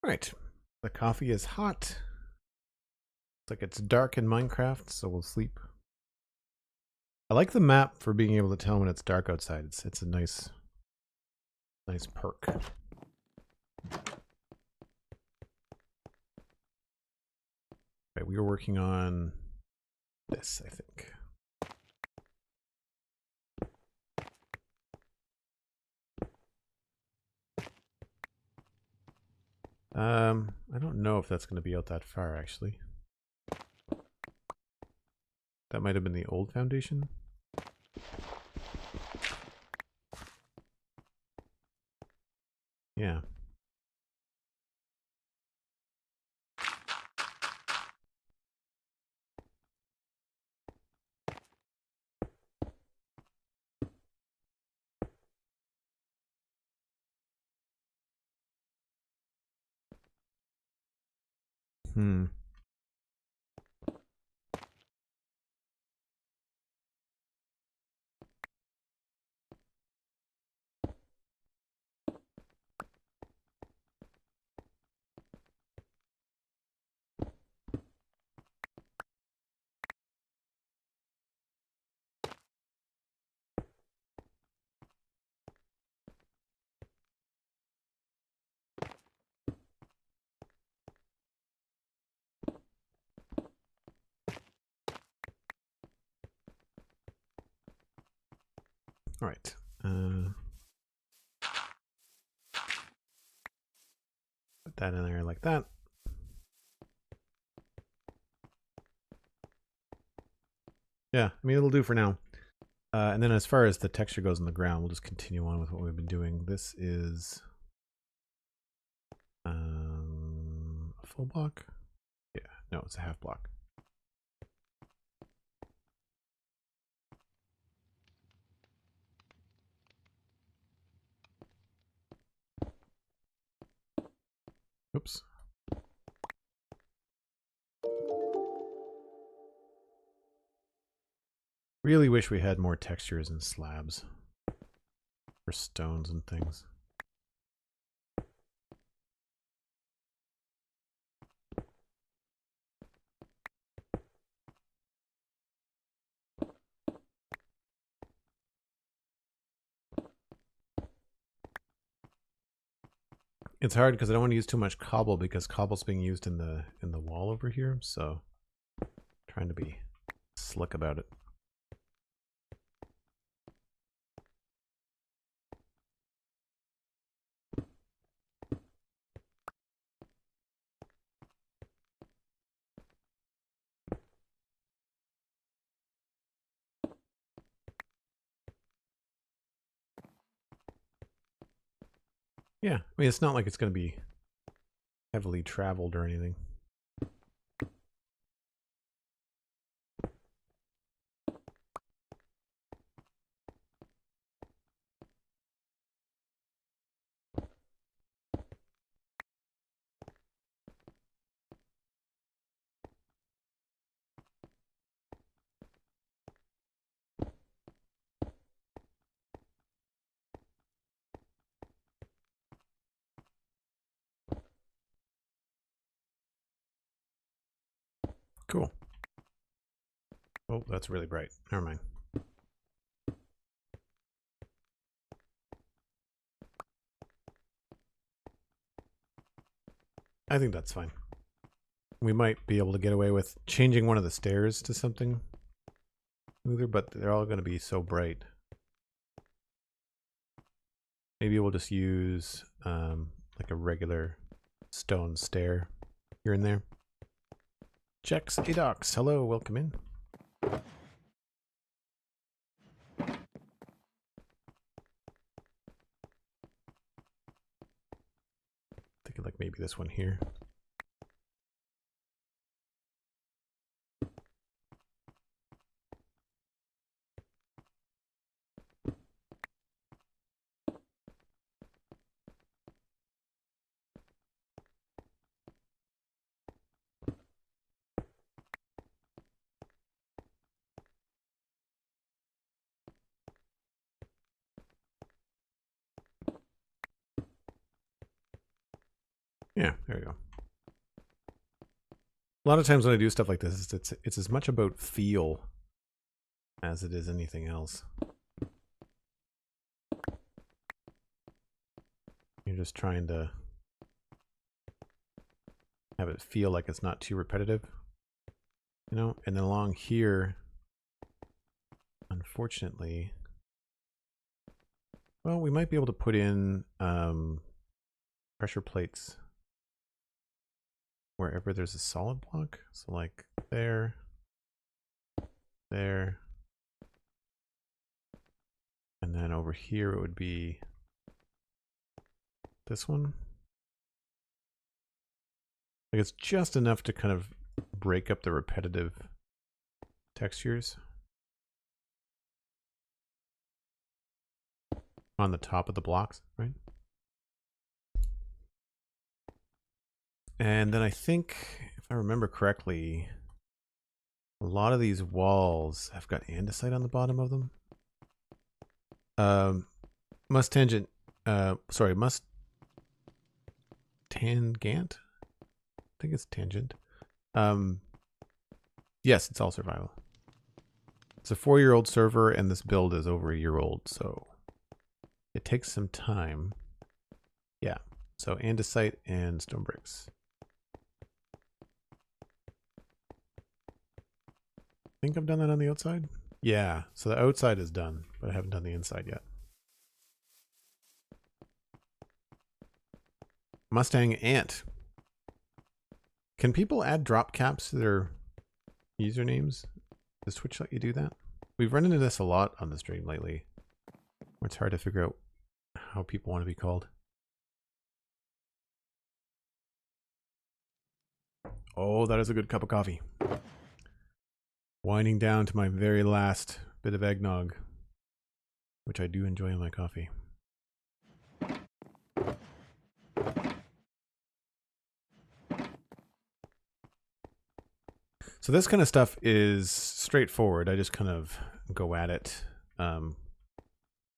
All right, the coffee is hot. It's like it's dark in Minecraft, so we'll sleep. I like the map for being able to tell when it's dark outside. It's a nice perk. Right, we were working on this, I think. I don't know if that's going to be out that far, actually. That might have been the old foundation. Yeah. Hmm. All right. Put that in there like that. Yeah, I mean, it'll do for now. And then as far as the texture goes on the ground, we'll just continue on with what we've been doing. This is a full block? Yeah, no, it's a half block. Oops. Really wish we had more textures and slabs for stones and things. It's hard because I don't want to use too much cobble because cobble's being used in the wall over here, so trying to be slick about it. Yeah, I mean, it's not like it's going to be heavily traveled or anything. Cool. Oh, that's really bright. Never mind. I think that's fine. We might be able to get away with changing one of the stairs to something smoother, but they're all going to be so bright. Maybe we'll just use like a regular stone stair here and there. Jex Adox, hello, welcome in. Thinking like maybe this one here. Yeah, there you go. A lot of times when I do stuff like this, it's as much about feel as it is anything else. You're just trying to have it feel like it's not too repetitive, you know? And then along here, unfortunately, well, we might be able to put in pressure plates wherever there's a solid block. So like there, there, and then over here it would be this one. Like it's just enough to kind of break up the repetitive textures on the top of the blocks, right? And then I think, if I remember correctly, a lot of these walls have got andesite on the bottom of them. Must tangent, must tangent? I think it's tangent. Yes, it's all survival. It's a 4-year-old server, and this build is over a year old, so it takes some time. Yeah, so andesite and stone bricks. I think I've done that on the outside. Yeah, so the outside is done, but I haven't done the inside yet. Mustang Ant. Can people add drop caps to their usernames? Does Twitch let you do that? We've run into this a lot on the stream lately, where it's hard to figure out how people want to be called. Oh, that is a good cup of coffee. Winding down to my very last bit of eggnog, which I do enjoy in my coffee. So this kind of stuff is straightforward. I just kind of go at it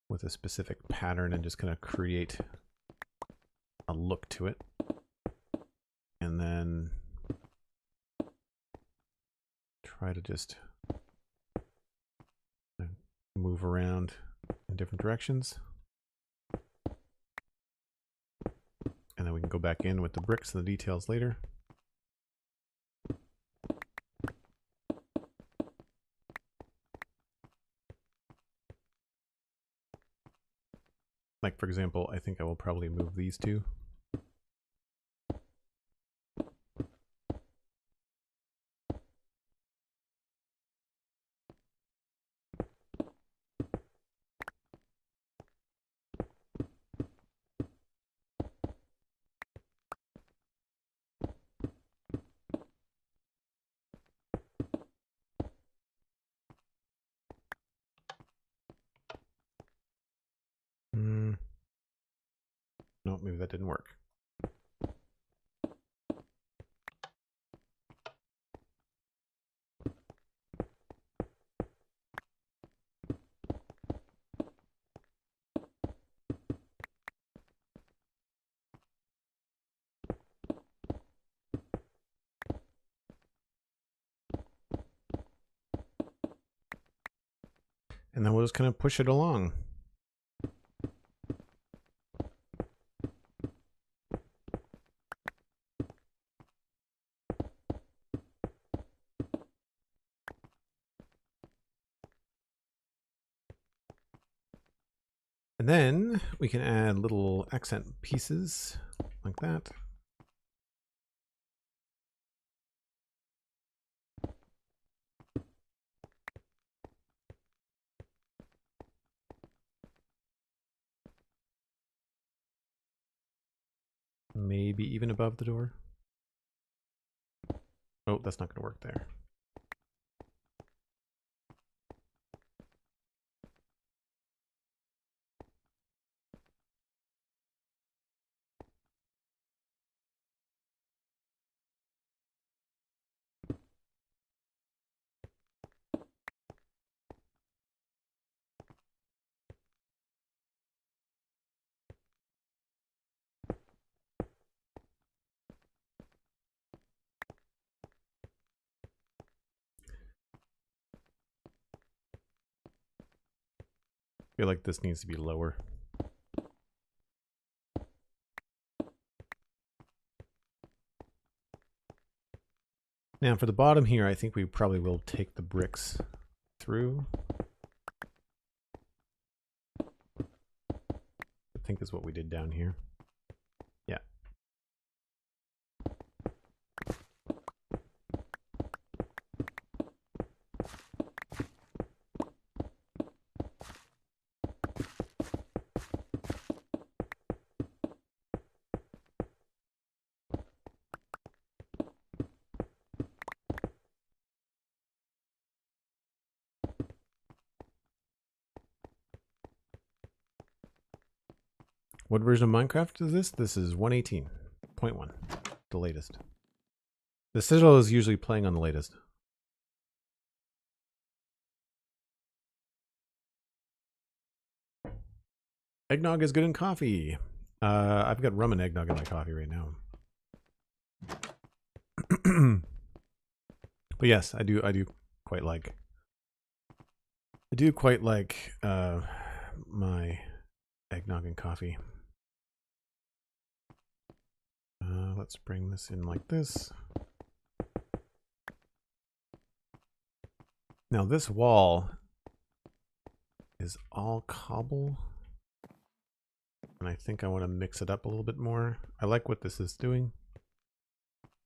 with a specific pattern and just kind of create a look to it. And then try to just move around in different directions. And then we can go back in with the bricks and the details later. Like, for example, I think I will probably move these two. No, maybe that didn't work. And then we'll just kind of push it along. And then we can add little accent pieces like that. Maybe even above the door. Oh, that's not going to work there. feel like this needs to be lower. Now for the bottom here, I think we probably will take the bricks through. I think is what we did down here. Yeah. What version of Minecraft is this? This is 118.1, the latest. The Citadel is usually playing on the latest. Eggnog is good in coffee. I've got rum and eggnog in my coffee right now. But yes, I do quite like. I do quite like my eggnog and coffee. Let's bring this in like this. Now this wall is all cobble. And I think I want to mix it up a little bit more. I like what this is doing.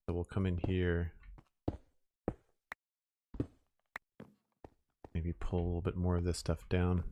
So we'll come in here. Maybe pull a little bit more of this stuff down.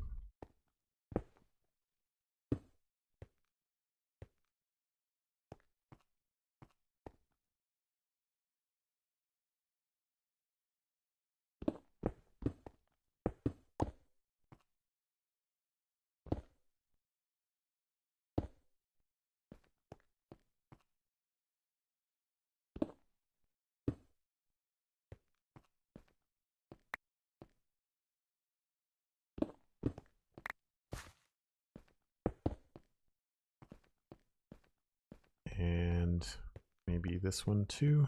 And maybe this one too.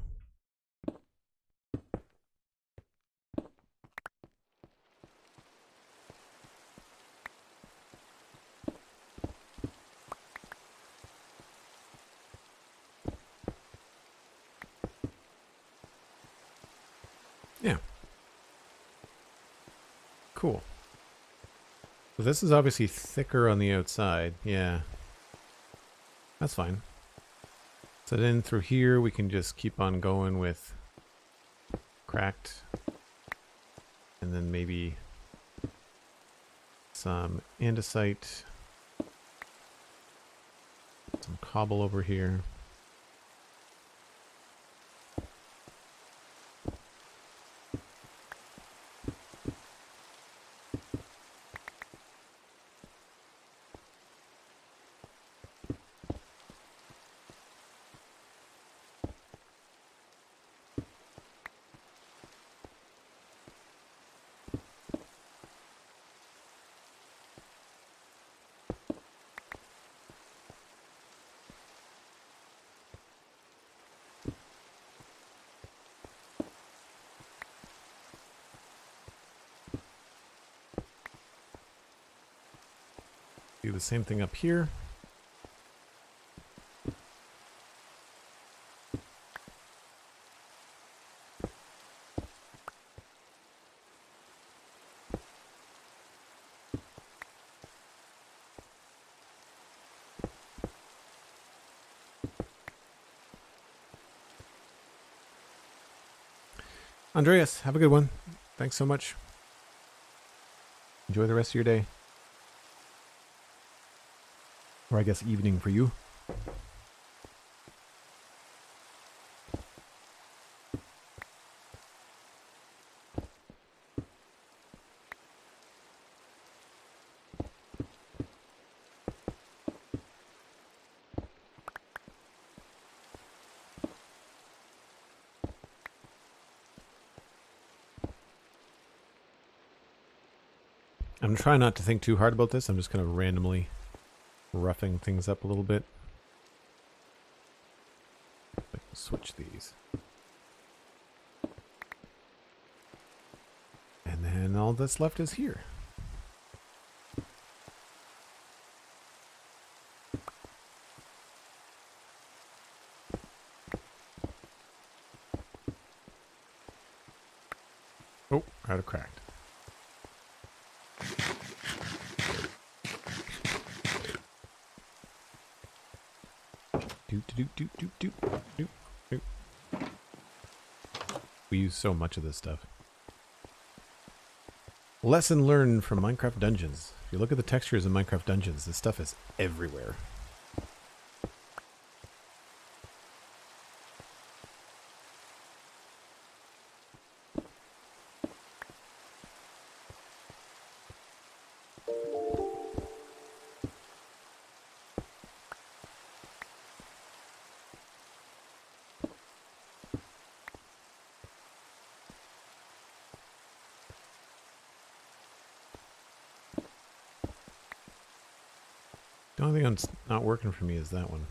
Yeah. Cool. So this is obviously thicker on the outside. Yeah. That's fine. So then through here we can just keep on going with cracked. And then maybe some andesite. Some cobble over here. Do the same thing up here. Andreas, have a good one. Thanks so much. Enjoy the rest of your day. Or I guess evening for you. I'm trying not to think too hard about this. I'm just kind of randomly roughing things up a little bit. I can switch these. And then all that's left is here. Oh, out of cracked. We use so much of this stuff. Lesson learned from Minecraft Dungeons. If you look at the textures in Minecraft Dungeons, this stuff is everywhere. The only thing that's not working for me is that one.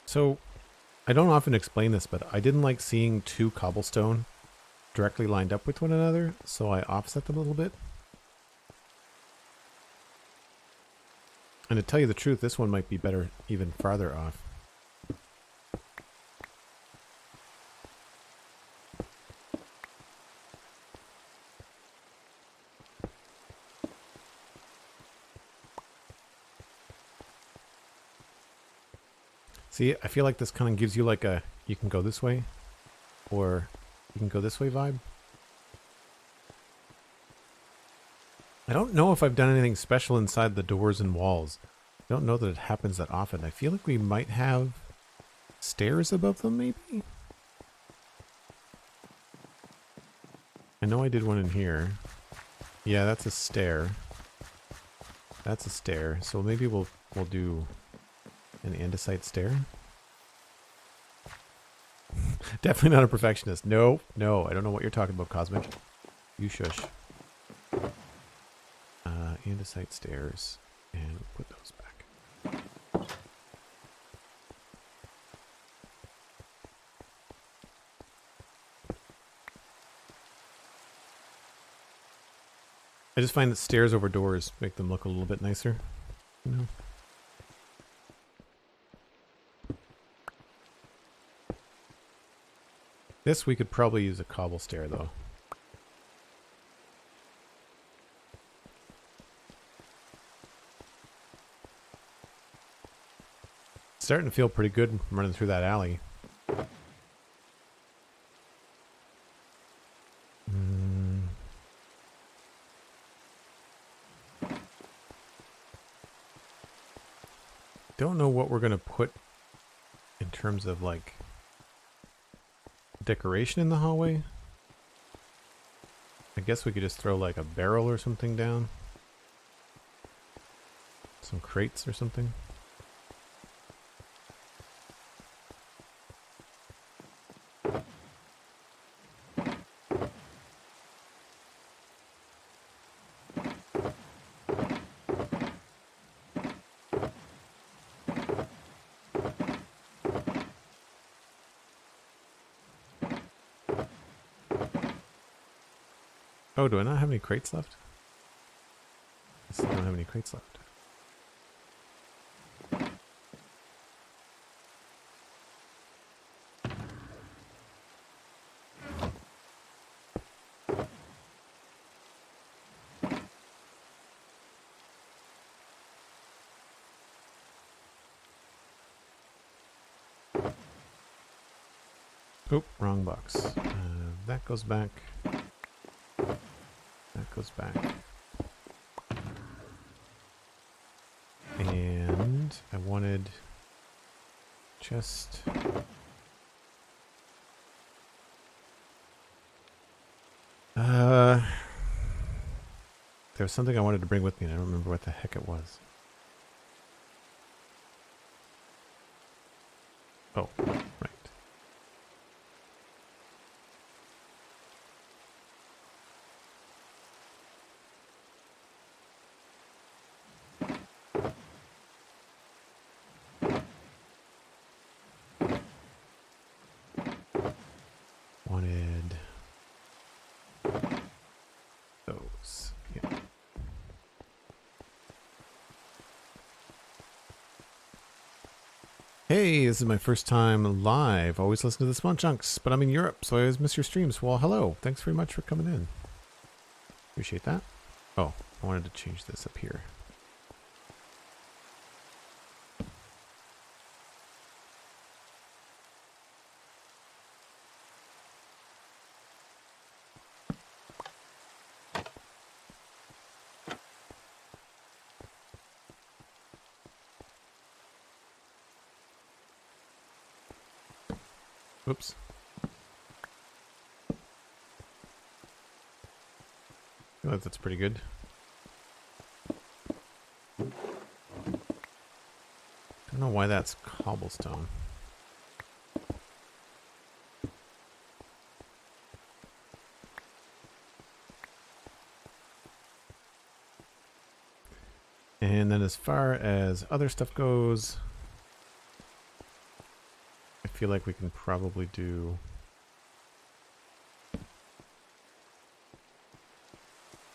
So, I don't often explain this, but I didn't like seeing two cobblestone directly lined up with one another, so I offset them a little bit. And to tell you the truth, this one might be better even farther off. See, I feel like this kind of gives you like a, you can go this way, or you can go this way vibe. I don't know if I've done anything special inside the doors and walls. I don't know that it happens that often. I feel like we might have stairs above them, maybe? I know I did one in here. Yeah, that's a stair. That's a stair. So maybe we'll do an andesite stair. Definitely not a perfectionist. No, no, I don't know what you're talking about, Cosmic. You shush. Andesite stairs, and put those back. I just find that stairs over doors make them look a little bit nicer, you know? This we could probably use a cobble stair though. Starting to feel pretty good running through that alley. Don't know what we're gonna put in terms of like decoration in the hallway. I guess we could just throw like a barrel or something down. Some crates or something. Oh, do I not have any crates left? I still don't have any crates left. Oh, wrong box. That goes back. That goes back. And I wanted just... there was something I wanted to bring with me and I don't remember what the heck it was. Oh, right. Wanted those. Yeah. Hey, this is my first time live. Always listen to the Small Chunks, but I'm in Europe, so I always miss your streams. Well, hello. Thanks very much for coming in. Appreciate that. Oh, I wanted to change this up here. Oops. I feel like that's pretty good. I don't know why that's cobblestone. And then as far as other stuff goes, I feel like we can probably do... I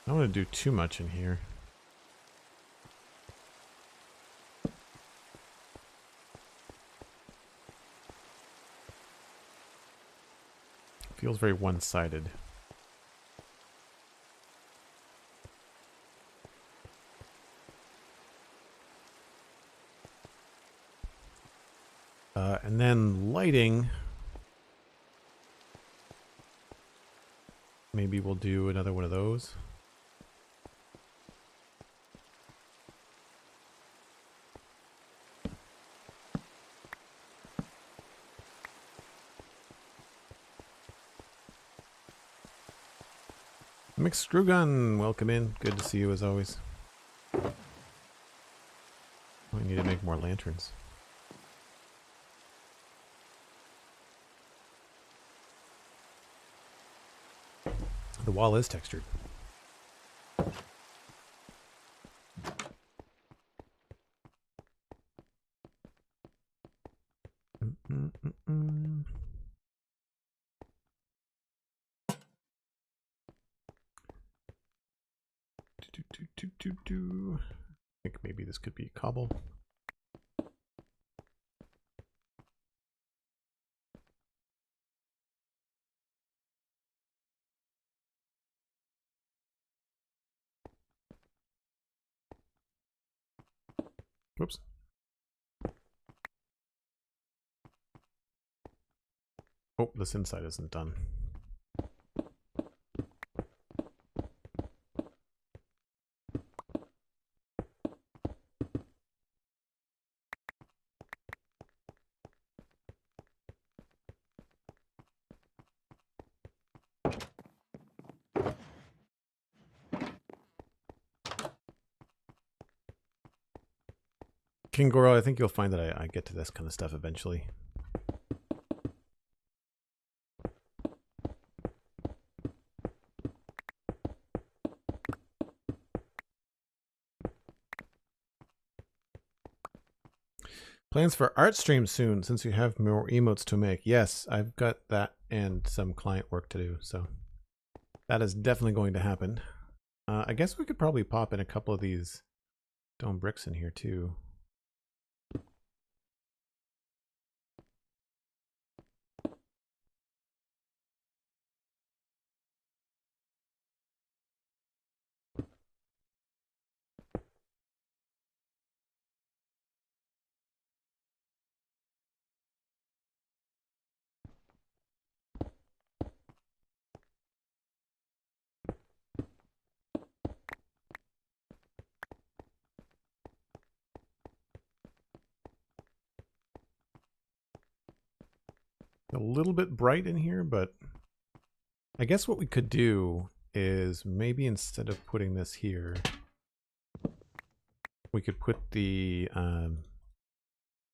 don't want to do too much in here. Feels very one-sided. And then lighting. Maybe we'll do another one of those. Mixed Screw Gun, welcome in. Good to see you as always. We need to make more lanterns. The wall is textured. I think maybe this could be cobble. Whoops. Oh, this inside isn't done. King Goro, I think you'll find that I get to this kind of stuff eventually. Plans for art stream soon, since you have more emotes to make. Yes, I've got that and some client work to do, so that is definitely going to happen. I guess we could probably pop in a couple of these stone bricks in here too. A little bit bright in here, but I guess what we could do is maybe instead of putting this here, we could put the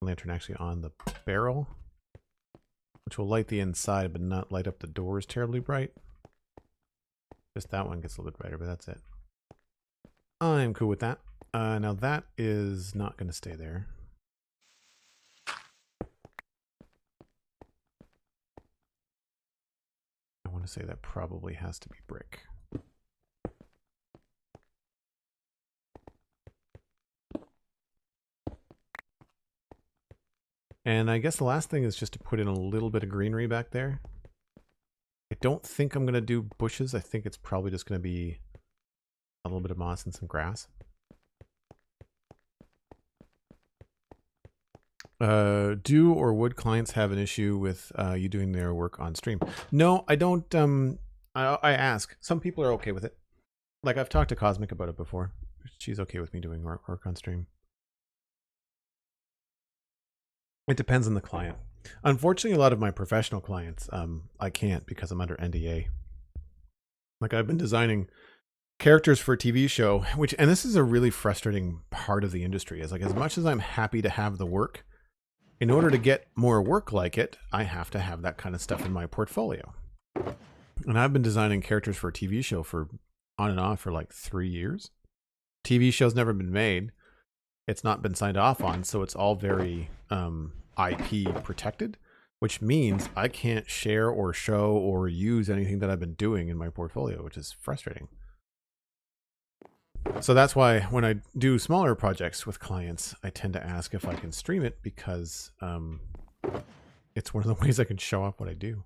lantern actually on the barrel, which will light the inside but not light up the doors terribly bright. Just that one gets a little bit brighter, but that's it. I'm cool with that. Now that is not going to stay there. I want to say that probably has to be brick. And I guess the last thing is just to put in a little bit of greenery back there. I don't think I'm going to do bushes. I think it's probably just going to be a little bit of moss and some grass. Do or would clients have an issue with you doing their work on stream? No, I don't. I ask. Some people are okay with it. Like I've talked to Cosmic about it before. She's okay with me doing work on stream. It depends on the client. Unfortunately, a lot of my professional clients, I can't because I'm under NDA. Like I've been designing characters for a TV show, and this is a really frustrating part of the industry, is like as much as I'm happy to have the work, in order to get more work like it, I have to have that kind of stuff in my portfolio. And I've been designing characters for a TV show for on and off for like 3 years. TV show's never been made. It's not been signed off on, so it's all very IP protected, which means I can't share or show or use anything that I've been doing in my portfolio, which is frustrating. So that's why when I do smaller projects with clients, I tend to ask if I can stream it because it's one of the ways I can show off what I do.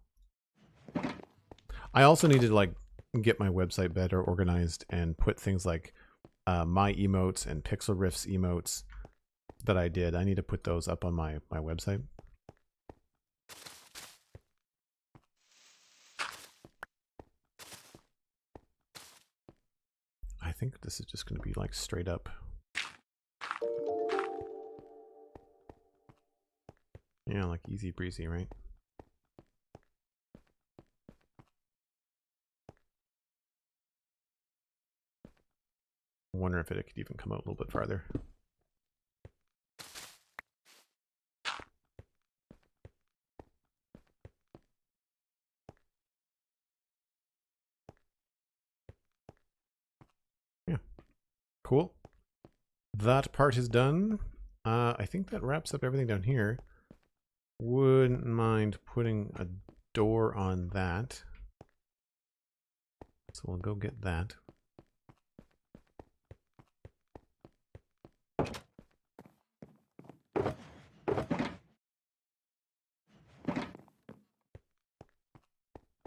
I also need to like get my website better organized and put things like my emotes and Pixel Riffs emotes that I did. I need to put those up on my website. I think this is just going to be like straight up. Yeah, like easy breezy, right? I wonder if it could even come out a little bit farther. Yeah, cool. That part is done. I think that wraps up everything down here. Wouldn't mind putting a door on that. So we'll go get that.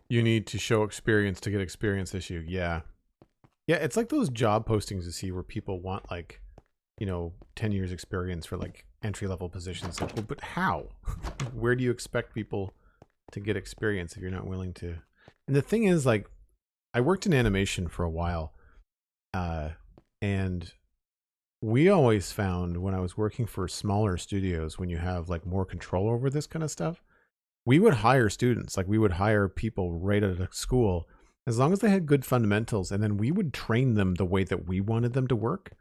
You need to show experience to get experience issue. Yeah. Yeah, it's like those job postings you see where people want like, 10 years experience for like entry-level positions. Like, well, but how? Where do you expect people to get experience if you're not willing to? And the thing is, like, I worked in animation for a while, and we always found when I was working for smaller studios, when you have like more control over this kind of stuff, we would hire students. Like we would hire people right out of school, as long as they had good fundamentals, and then we would train them the way that we wanted them to work.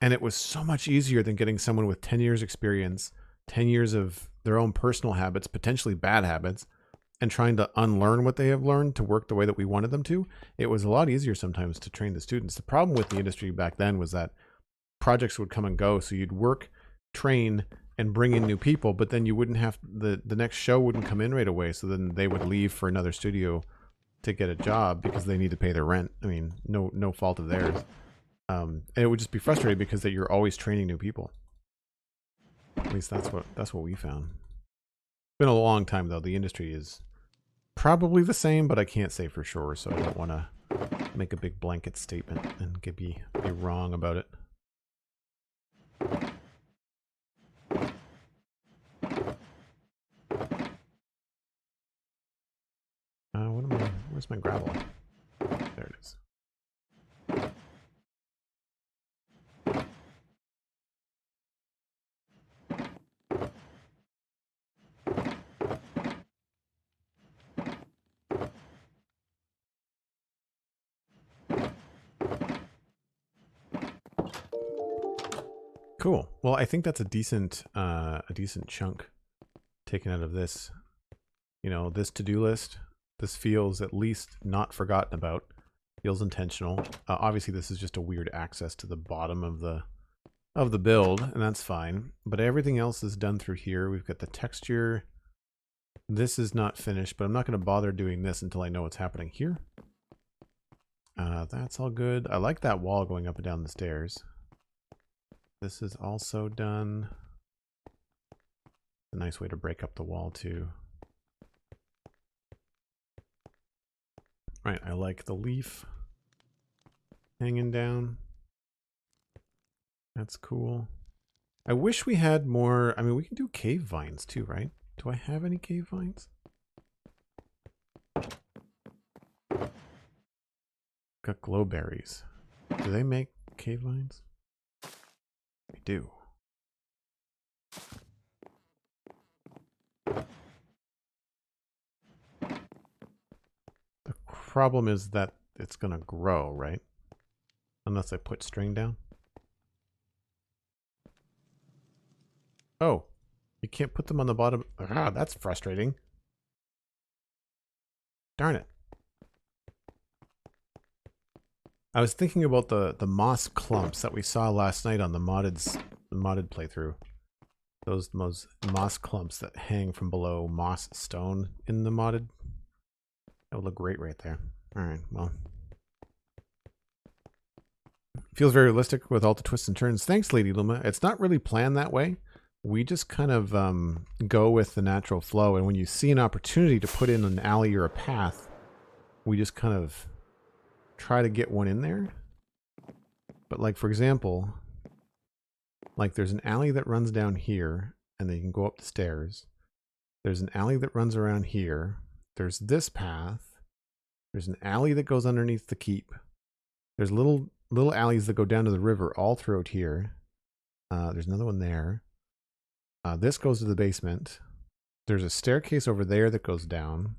And it was so much easier than getting someone with 10 years experience, 10 years of their own personal habits, potentially bad habits, and trying to unlearn what they have learned to work the way that we wanted them to. It was a lot easier sometimes to train the students. The problem with the industry back then was that projects would come and go. So you'd work, train, and bring in new people, but then you wouldn't have the next show wouldn't come in right away. So then they would leave for another studio to get a job because they need to pay their rent. I mean, no fault of theirs. And it would just be frustrating because that you're always training new people. At least that's what we found. It's been a long time though. The industry is probably the same, but I can't say for sure, so I don't want to make a big blanket statement and be wrong about it. Where's my gravel? There it is. Cool. Well, I think that's a decent chunk taken out of this. This to-do list. This feels at least not forgotten about. Feels intentional. Obviously, this is just a weird access to the bottom of the build, and that's fine. But everything else is done through here. We've got the texture. This is not finished, but I'm not going to bother doing this until I know what's happening here. That's all good. I like that wall going up and down the stairs. This is also done. a nice way to break up the wall too. Right, I like the leaf hanging down. That's cool. I wish we had more. I mean, we can do cave vines too, right? Do I have any cave vines? Got glowberries. Do they make cave vines? They do. The problem is that it's gonna grow, right? Unless I put string down. Oh, you can't put them on the bottom. Ah, that's frustrating. Darn it. I was thinking about the moss clumps that we saw last night on the modded playthrough. Those moss clumps that hang from below moss stone in the modded. That would look great right there. All right, well. Feels very realistic with all the twists and turns. Thanks, Lady Luma. It's not really planned that way. We just kind of go with the natural flow. And when you see an opportunity to put in an alley or a path, we just kind of try to get one in there. But like, for example, like there's an alley that runs down here and then you can go up the stairs. There's an alley that runs around here. There's this path. There's an alley that goes underneath the keep. There's little alleys that go down to the river all throughout here. There's another one there. This goes to the basement. There's a staircase over there that goes down.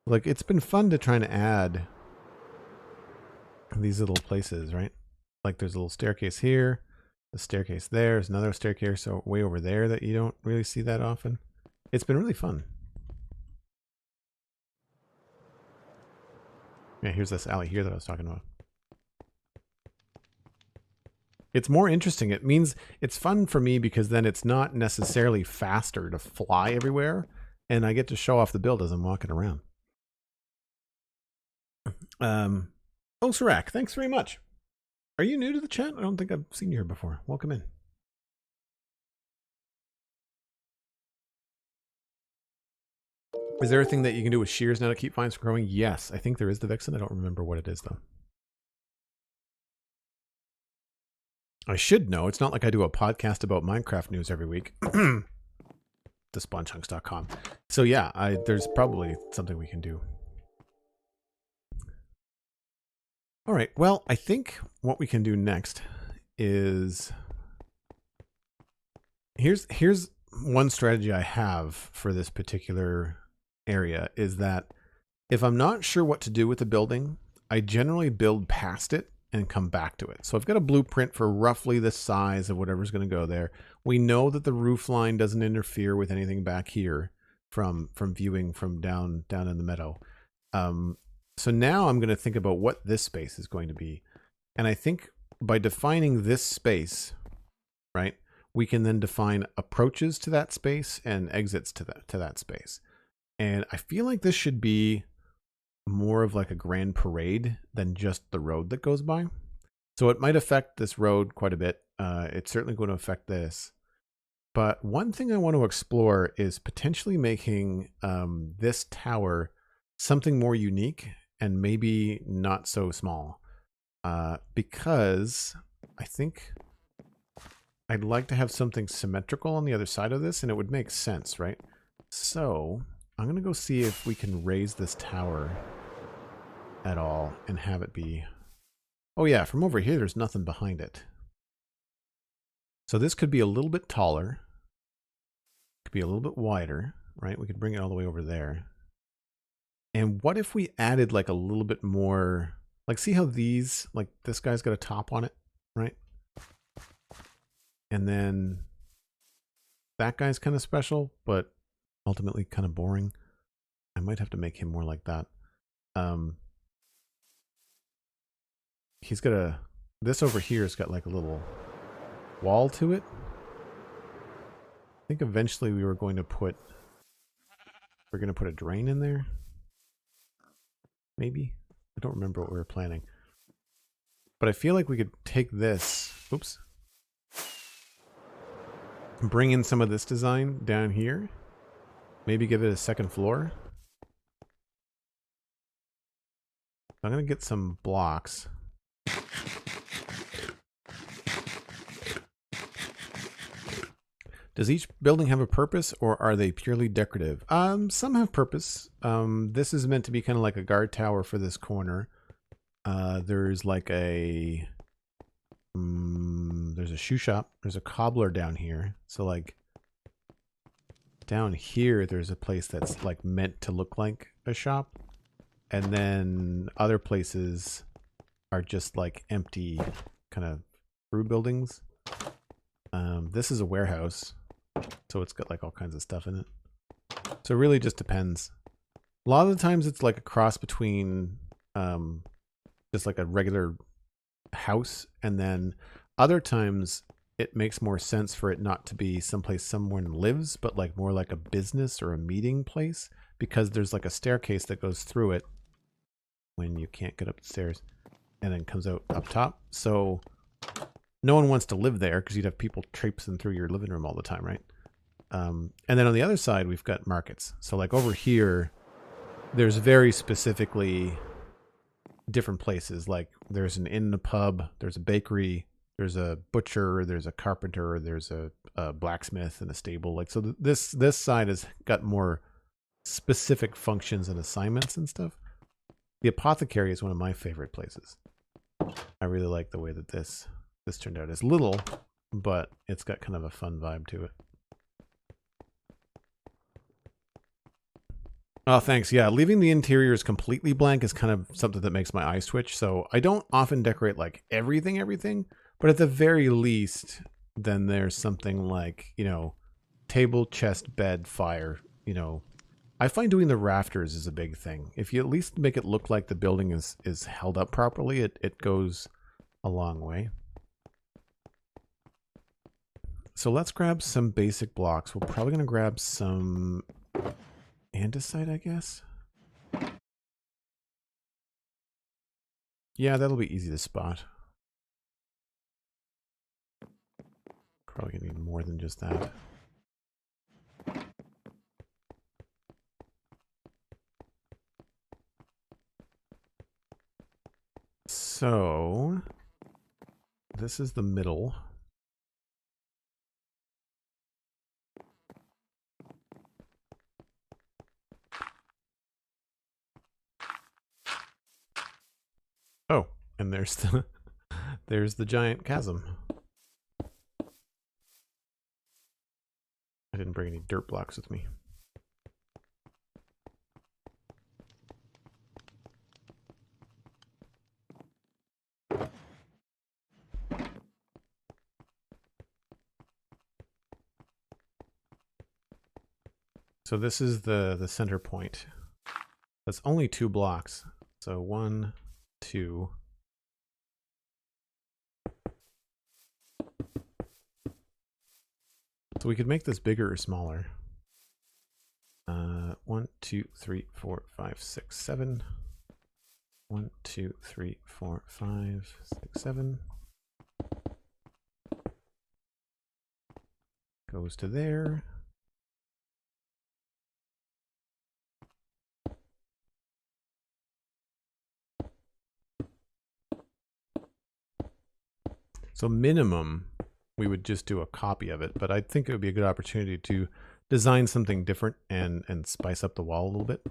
Like, it's been fun to try and add these little places, right? Like there's a little staircase here, a staircase there, there's another staircase way over there that you don't really see that often. It's been really fun. Yeah, here's this alley here that I was talking about. It's more interesting. It means it's fun for me because then it's not necessarily faster to fly everywhere, and I get to show off the build as I'm walking around. Oh, Sirac, thanks very much. Are you new to the chat? I don't think I've seen you here before. Welcome in. Is there a thing that you can do with shears now to keep vines from growing? Yes, I think there is the Vixen. I don't remember what it is, though. I should know. It's not like I do a podcast about Minecraft news every week. TheSpawnChunks.com. So yeah, there's probably something we can do. All right, well, I think what we can do next is... Here's one strategy I have for this particular area, is that if I'm not sure what to do with the building, I generally build past it and come back to it. So I've got a blueprint for roughly the size of whatever's going to go there. We know that the roof line doesn't interfere with anything back here from viewing from down in the meadow. So now I'm going to think about what this space is going to be. And I think by defining this space, right, we can then define approaches to that space and exits to that space. And I feel like this should be more of like a grand parade than just the road that goes by. So it might affect this road quite a bit. It's certainly going to affect this. But one thing I want to explore is potentially making this tower something more unique and maybe not so small. Because I think I'd like to have something symmetrical on the other side of this, and it would make sense, right? So I'm going to go see if we can raise this tower at all and have it be... Oh yeah, from over here, there's nothing behind it. So this could be a little bit taller. Could be a little bit wider, right? We could bring it all the way over there. And what if we added like a little bit more... Like, see how these... Like, this guy's got a top on it, right? And then that guy's kind of special, but ultimately kind of boring. I might have to make him more like that. He's got a... This over here has got like a little wall to it. I think eventually we were going to put... We're going to put a drain in there. Maybe? I don't remember what we were planning. But I feel like we could take this... Oops. bring in some of this design down here. Maybe give it a second floor. I'm going to get some blocks. Does each building have a purpose, or are they purely decorative? Some have purpose. This is meant to be kind of like a guard tower for this corner. There's like a... there's a shoe shop. There's a cobbler down here. So like down here, there's a place that's like meant to look like a shop. And then other places are just like empty kind of brew buildings. This is a warehouse. So it's got like all kinds of stuff in it. So it really just depends. A lot of the times it's like a cross between just like a regular house, and then other times it makes more sense for it not to be someplace someone lives, but like more like a business or a meeting place, because there's like a staircase that goes through it when you can't get up the stairs and then comes out up top. So no one wants to live there because you'd have people traipsing through your living room all the time, right? And then on the other side, we've got markets. So like over here, there's very specifically different places. Like there's an inn and a pub, there's a bakery, there's a butcher, there's a carpenter, there's a blacksmith and a stable. Like, so this side has got more specific functions and assignments and stuff. The apothecary is one of my favorite places. I really like the way that this turned out. It's little, but it's got kind of a fun vibe to it. Oh, thanks. Yeah, leaving the interiors completely blank is kind of something that makes my eyes twitch. So I don't often decorate like everything, but at the very least, then there's something like, you know, table, chest, bed, fire. You know, I find doing the rafters is a big thing. If you at least make it look like the building is held up properly, it goes a long way. So let's grab some basic blocks. We're probably going to grab some andesite, I guess. Yeah, that'll be easy to spot. Probably gonna need more than just that. So this is the middle. Oh, and there's the giant chasm. I didn't bring any dirt blocks with me. So this is the center point. That's only 2 blocks. So 1, 2. So we could make this bigger or smaller. 1, 2, 3, 4, 5, 6, 7. 1, 2, 3, 4, 5, 6, 7. Goes to there. So minimum, we would just do a copy of it, but I think it would be a good opportunity to design something different and spice up the wall a little bit.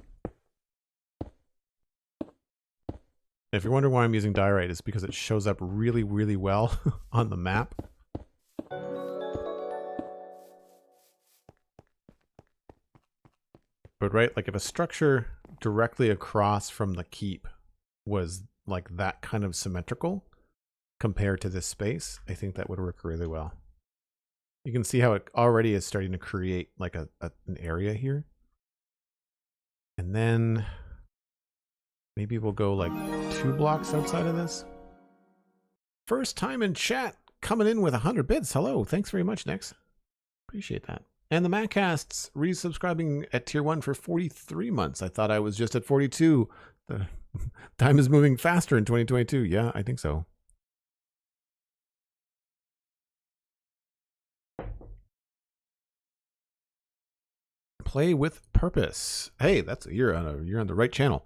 If you're wondering why I'm using diorite, it's because it shows up really, really well on the map. But right, like if a structure directly across from the keep was like that kind of symmetrical compared to this space, I think that would work really well. You can see how it already is starting to create like an area here. And then maybe we'll go like 2 blocks outside of this. First time in chat, coming in with 100 bits. Hello, thanks very much, Nex. Appreciate that. And the Maccasts resubscribing at tier 1 for 43 months. I thought I was just at 42. The time is moving faster in 2022. Yeah, I think so. Play with Purpose. Hey, you're on the right channel.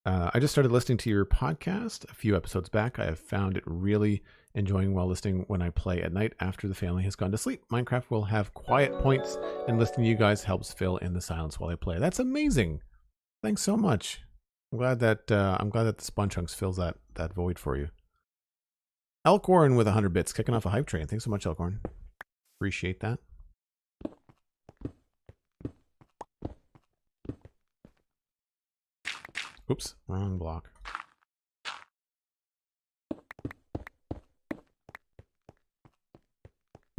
I just started listening to your podcast a few episodes back. I have found it really enjoying while listening when I play at night after the family has gone to sleep. Minecraft will have quiet points, and listening to you guys helps fill in the silence while I play. That's amazing. Thanks so much. I'm glad that the Spawn Chunks fills that void for you. Elkhorn with 100 bits, kicking off a hype train. Thanks so much, Elkhorn. Appreciate that. Oops, wrong block.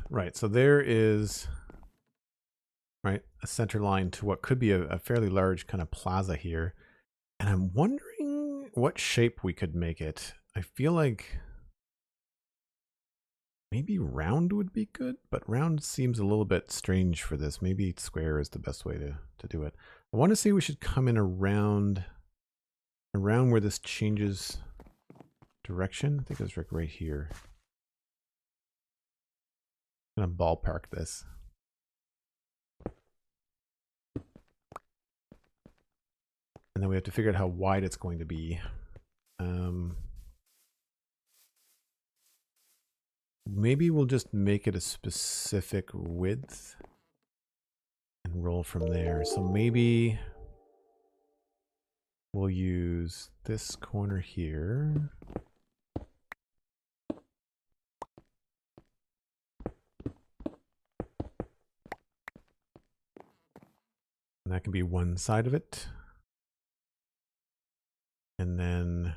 Right, so there is a center line to what could be a fairly large kind of plaza here. And I'm wondering what shape we could make it. I feel like maybe round would be good, but round seems a little bit strange for this. Maybe square is the best way to do it. I want to say we should come in around where this changes direction. I think it's like right here. I'm gonna ballpark this. And then we have to figure out how wide it's going to be. Maybe we'll just make it a specific width and roll from there. So maybe we'll use this corner here. And that can be one side of it. And then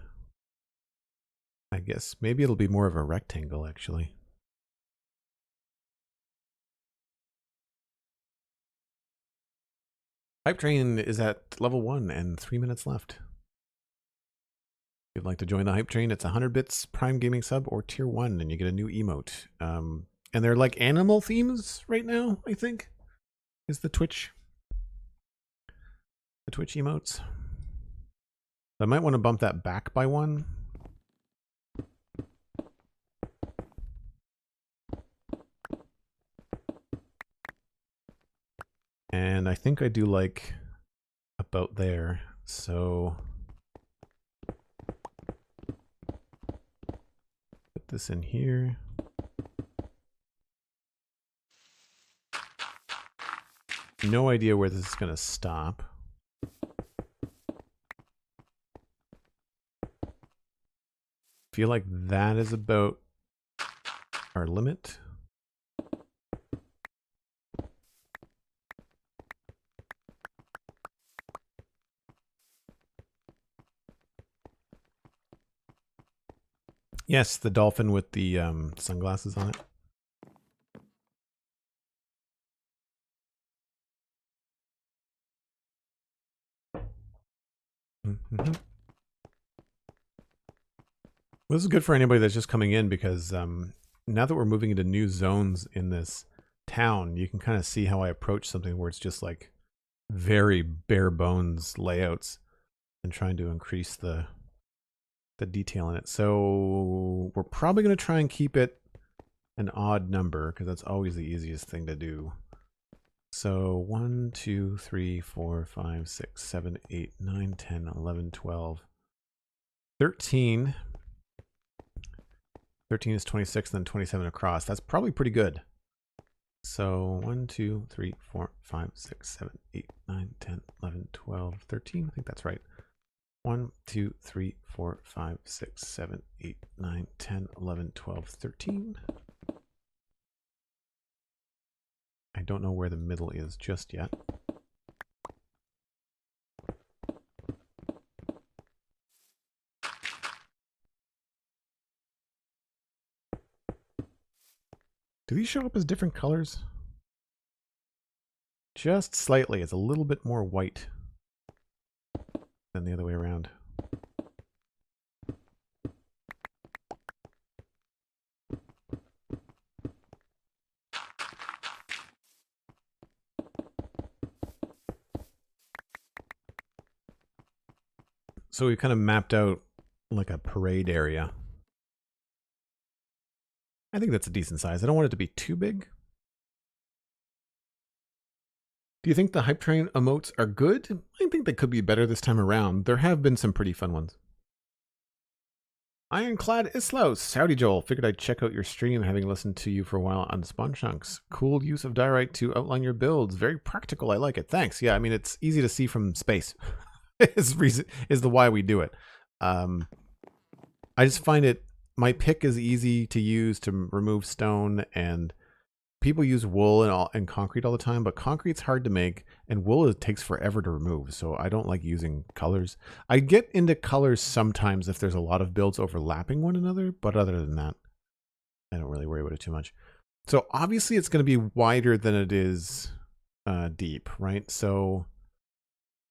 I guess maybe it'll be more of a rectangle actually. Hype train is at level 1 and 3 minutes left. If you'd like to join the hype train, it's 100 bits Prime Gaming sub or tier 1 and you get a new emote. And they're like animal themes right now, I think, is the Twitch emotes. I might want to bump that back by 1. And I think I do like about there. So put this in here. No idea where this is going to stop. Feel like that is about our limit. Yes, the dolphin with the sunglasses on it. Mm-hmm. This is good for anybody that's just coming in because now that we're moving into new zones in this town, you can kind of see how I approach something where it's just like very bare bones layouts and trying to increase the detail in it. So we're probably going to try and keep it an odd number because that's always the easiest thing to do. So 1, 2, 3, 4, 5, 6, 7, 8, 9, 10, 11, 12, 13. 13 is 26, then 27 across. That's probably pretty good. So 1, 2, 3, 4, 5, 6, 7, 8, 9, 10, 11, 12, 13. I think that's right. 1, 2, 3, 4, 5, 6, 7, 8, 9, 10, 11, 12, 13. I don't know where the middle is just yet. Do these show up as different colors? Just slightly. It's a little bit more white than the other way around. So we kind of mapped out like a parade area. I think that's a decent size. I don't want it to be too big. Do you think the hype train emotes are good? I think they could be better this time around. There have been some pretty fun ones. Ironclad Islos. Howdy, Joel. Figured I'd check out your stream, having listened to you for a while on Spawn Chunks. Cool use of diorite to outline your builds. Very practical. I like it. Thanks. Yeah, I mean, it's easy to see from space. is the why we do it. I just find it, my pick is easy to use to remove stone, and people use wool and concrete all the time, but concrete's hard to make, and wool takes forever to remove, so I don't like using colors. I get into colors sometimes if there's a lot of builds overlapping one another, but other than that, I don't really worry about it too much. So obviously it's going to be wider than it is deep, right? So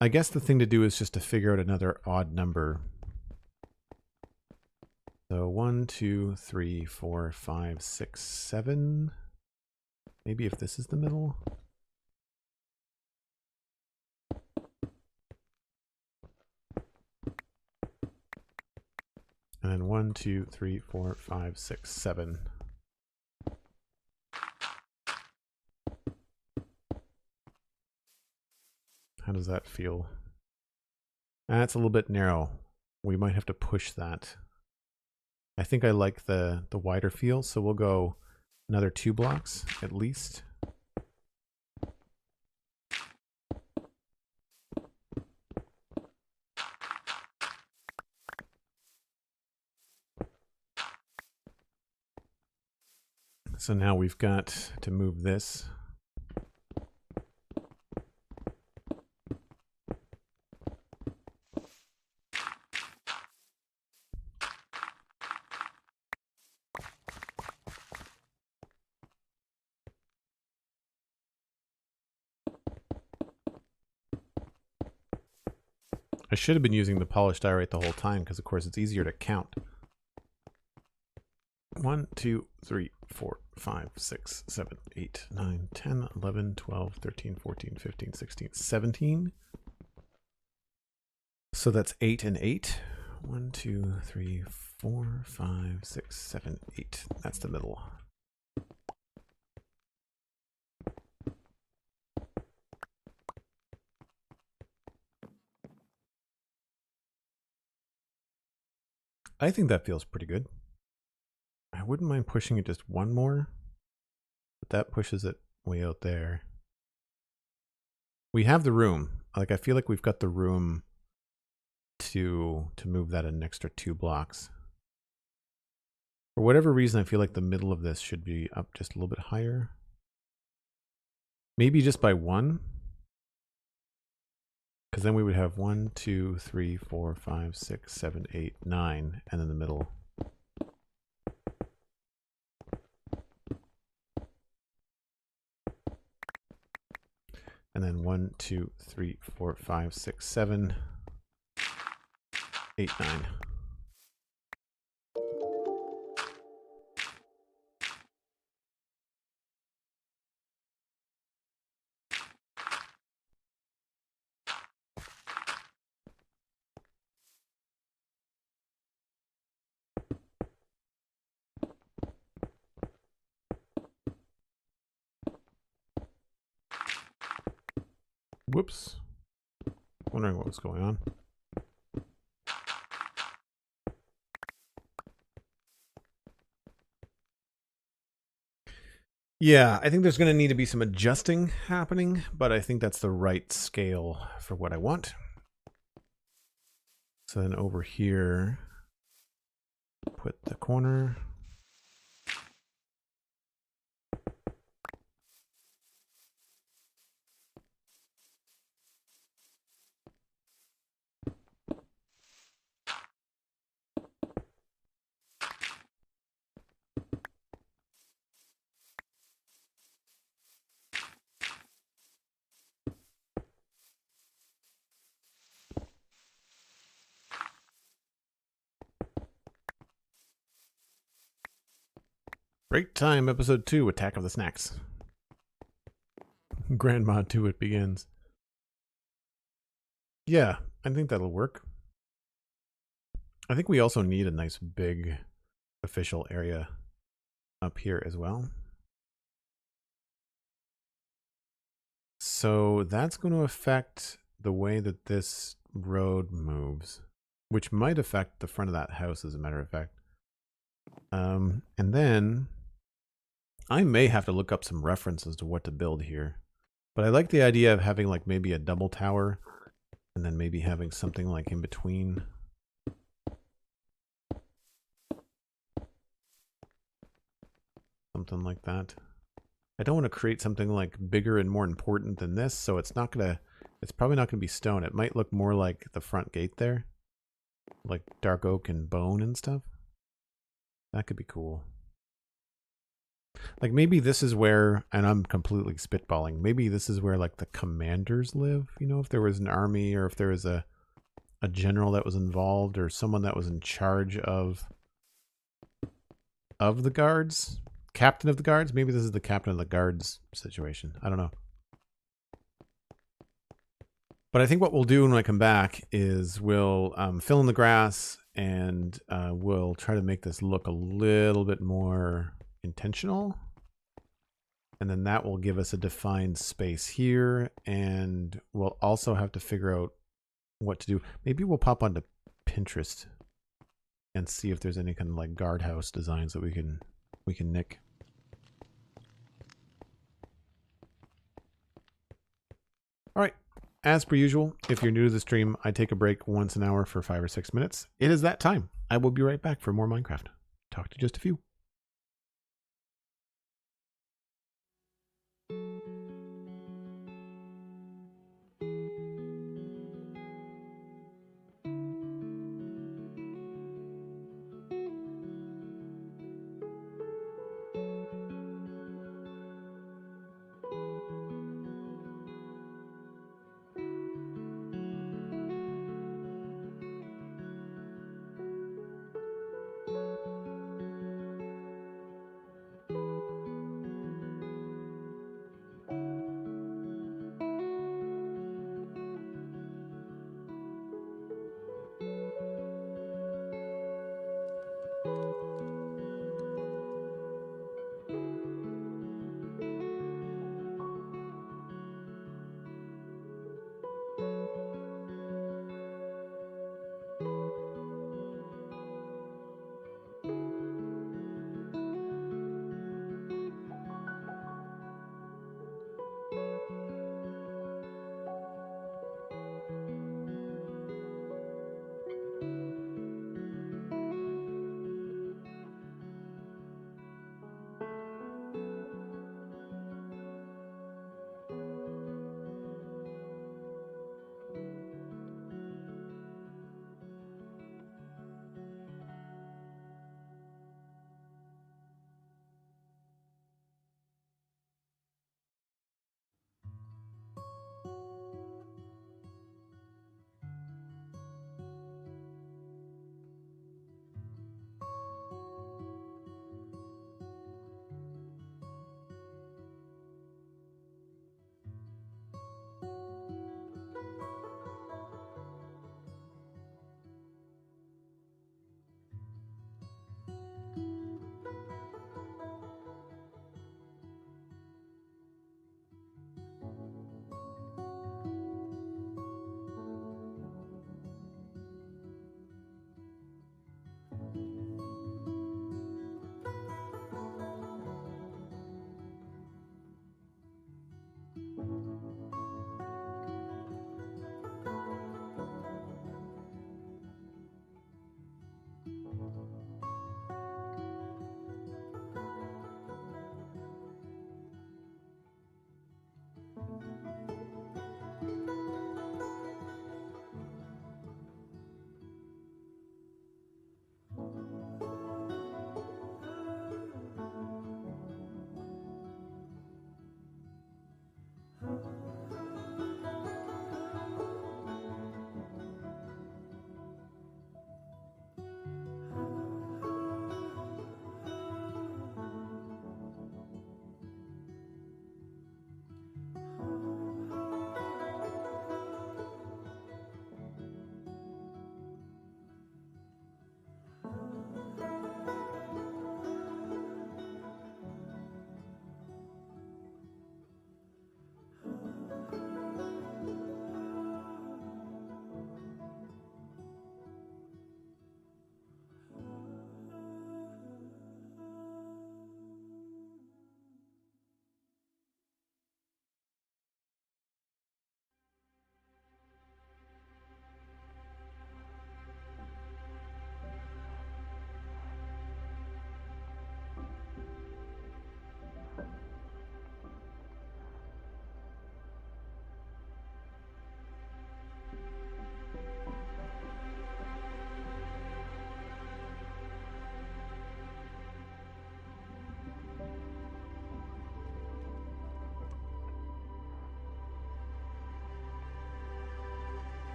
I guess the thing to do is just to figure out another odd number. So 1, 2, 3, 4, 5, 6, 7. Maybe if this is the middle. And then 1, 2, 3, 4, 5, 6, 7. How does that feel? That's a little bit narrow. We might have to push that. I think I like the wider feel, so we'll go another 2 blocks at least. So now we've got to move this. I should have been using the polished diorite the whole time because, of course, it's easier to count. 1, 2, 3, 4, 5, 6, 7, 8, 9, 10, 11, 12, 13, 14, 15, 16, 17. So that's 8 and 8. 1, 2, 3, 4, 5, 6, 7, 8. That's the middle. I think that feels pretty good. I wouldn't mind pushing it just one more, but that pushes it way out there. We have the room. Like, I feel like we've got the room to move that an extra 2 blocks. For whatever reason, I feel like the middle of this should be up just a little bit higher. Maybe just by 1. Because then we would have 1, 2, 3, 4, 5, 6, 7, 8, 9, and then the middle. And then 1, 2, 3, 4, 5, 6, 7, 8, 9. Whoops. Wondering what was going on. Yeah, I think there's going to need to be some adjusting happening, but I think that's the right scale for what I want. So then over here, put the corner. Break time, episode 2, Attack of the Snacks. Grandma 2, it begins. Yeah, I think that'll work. I think we also need a nice big official area up here as well. So that's going to affect the way that this road moves, which might affect the front of that house, as a matter of fact. And then I may have to look up some references to what to build here. But I like the idea of having like maybe a double tower and then maybe having something like in between. Something like that. I don't want to create something like bigger and more important than this, so it's probably not gonna be stone. It might look more like the front gate there. Like dark oak and bone and stuff. That could be cool. Like maybe this is where, and I'm completely spitballing, maybe this is where like the commanders live, you know, if there was an army or if there was a general that was involved or someone that was in charge of the guards, captain of the guards. Maybe this is the captain of the guards situation. I don't know. But I think what we'll do when I come back is we'll fill in the grass and we'll try to make this look a little bit more intentional. And then that will give us a defined space here. And we'll also have to figure out what to do. Maybe we'll pop onto Pinterest and see if there's any kind of like guardhouse designs that we can nick. All right. As per usual, if you're new to the stream, I take a break once an hour for 5 or 6 minutes. It is that time. I will be right back for more Minecraft. Talk to just a few.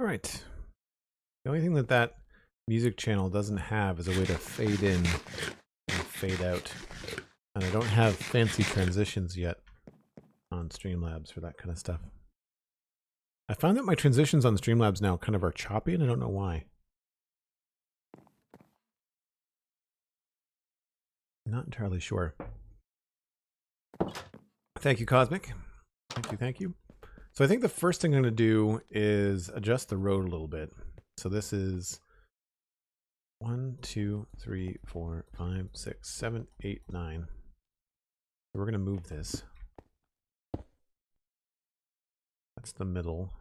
All right. The only thing that that music channel doesn't have is a way to fade in and fade out. And I don't have fancy transitions yet on Streamlabs for that kind of stuff. I find that my transitions on Streamlabs now kind of are choppy, and I don't know why. Not entirely sure. Thank you, Cosmic. Thank you, thank you. So I think the first thing I'm going to do is adjust the road a little bit. So this is 1, 2, 3, 4, 5, 6, 7, 8, 9. So we're going to move this. That's the middle.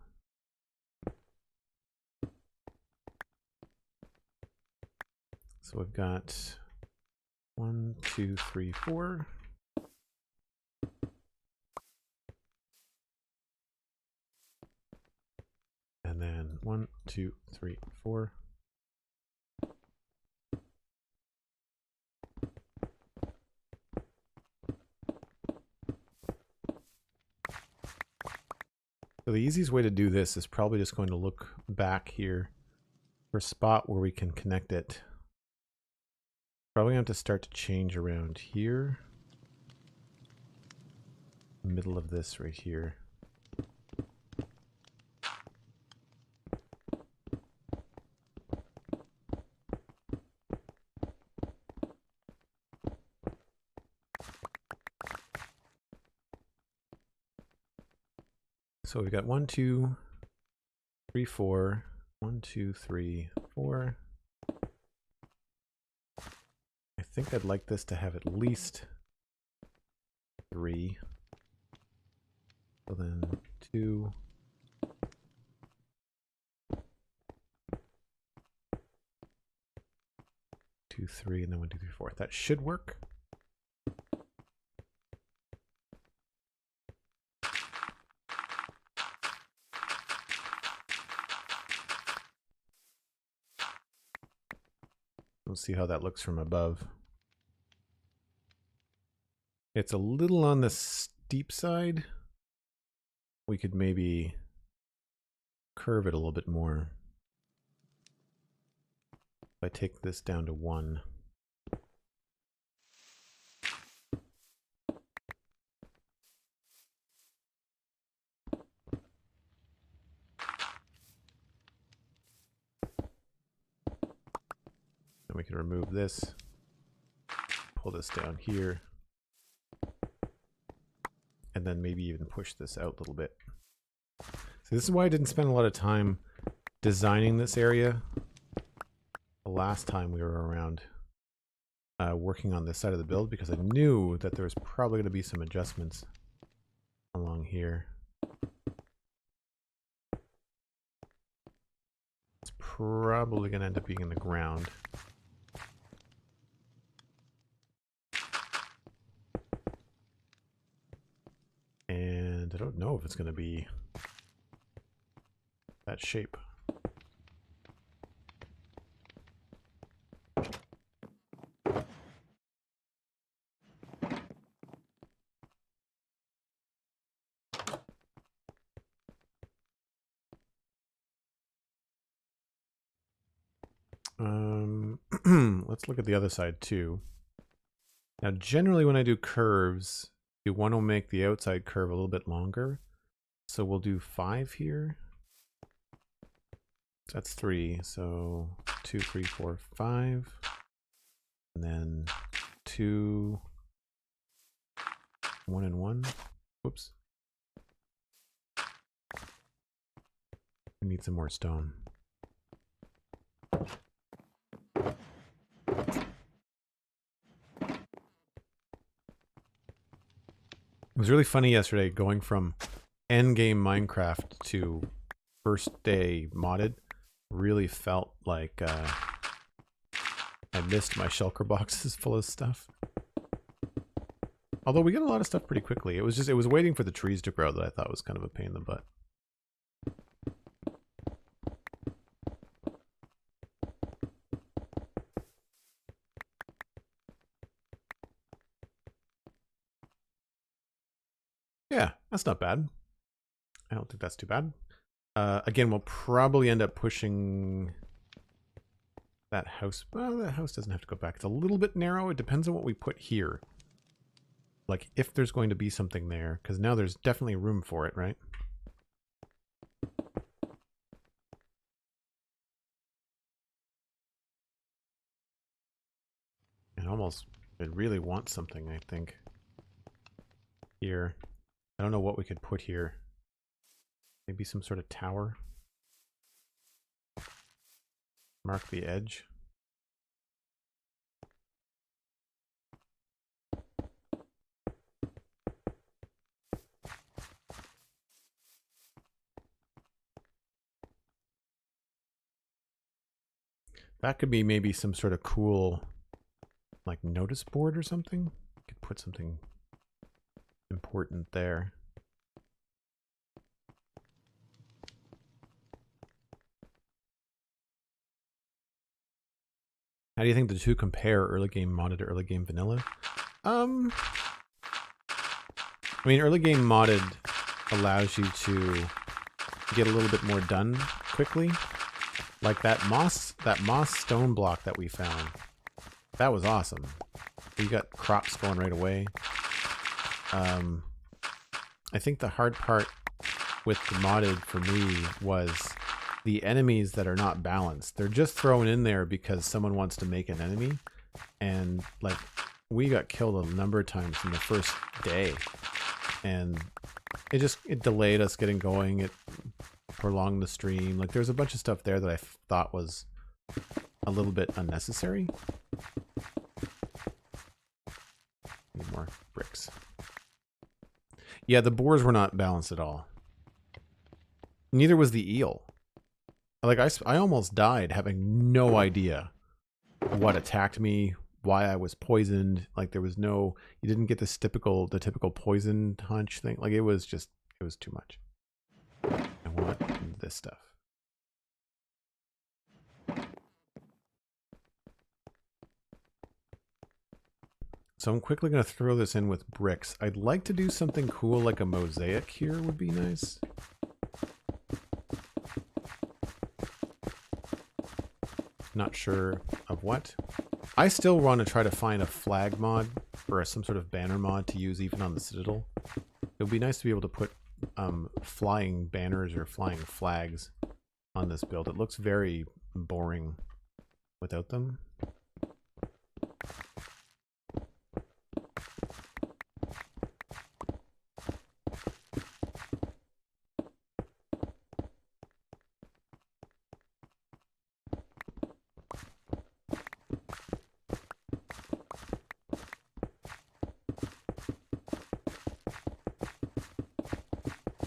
So we've got 1, 2, 3, 4. And then 1, 2, 3, 4. So the easiest way to do this is probably just going to look back here for a spot where we can connect it. Probably have to start to change around here. Middle of this right here. So we've got 1, 2, 3, 4. 1, 2, 3, 4. I think I'd like this to have at least 3. So then 2. 2, 3, and then 1, 2, 3, 4. That should work. We'll see how that looks from above. It's a little on the steep side. We could maybe curve it a little bit more. If I take this down to 1. And we can remove this, pull this down here, and then maybe even push this out a little bit. So this is why I didn't spend a lot of time designing this area the last time we were around working on this side of the build, because I knew that there was probably going to be some adjustments along here. It's probably going to end up being in the ground. And I don't know if it's going to be that shape. Let's look at the other side too. Now, generally when I do curves, you want to make the outside curve a little bit longer. So we'll do 5 here. That's 3. So 2, 3, 4, 5. And then 2, 1 and 1. Whoops. We need some more stone. It was really funny yesterday going from endgame Minecraft to first day modded. Really felt like I missed my shulker boxes full of stuff. Although we got a lot of stuff pretty quickly. It was waiting for the trees to grow that I thought was kind of a pain in the butt. Yeah, that's not bad. I don't think that's too bad. Again, we'll probably end up pushing that house. Well, that house doesn't have to go back. It's a little bit narrow. It depends on what we put here. Like, if there's going to be something there, because now there's definitely room for it, right? It really wants something, I think. Here. I don't know what we could put here. Maybe some sort of tower. Mark the edge. That could be maybe some sort of cool, like, notice board or something. Could put something important there. How do you think the two compare, early game modded to early game vanilla? I mean, early game modded allows you to get a little bit more done quickly. Like that moss stone block that we found. That was awesome. We got crops going right away. I think the hard part with the modded for me was the enemies that are not balanced. They're just thrown in there because someone wants to make an enemy. And like, we got killed a number of times in the first day. And it delayed us getting going. It prolonged the stream. Like, there's a bunch of stuff there that I thought was a little bit unnecessary. Need more bricks. Yeah, the boars were not balanced at all. Neither was the eel. Like, I almost died having no idea what attacked me, why I was poisoned. Like, there was no, you didn't get the typical poison hunch thing. Like, it was too much. I want this stuff. So I'm quickly going to throw this in with bricks. I'd like to do something cool like a mosaic here would be nice. Not sure of what. I still want to try to find a flag mod or some sort of banner mod to use even on the Citadel. It would be nice to be able to put flying banners or flying flags on this build. It looks very boring without them.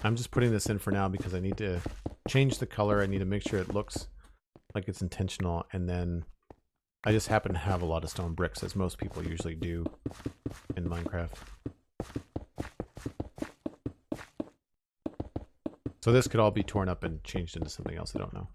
I'm just putting this in for now because I need to change the color. I need to make sure it looks like it's intentional. And then I just happen to have a lot of stone bricks, as most people usually do in Minecraft. So this could all be torn up and changed into something else. I don't know.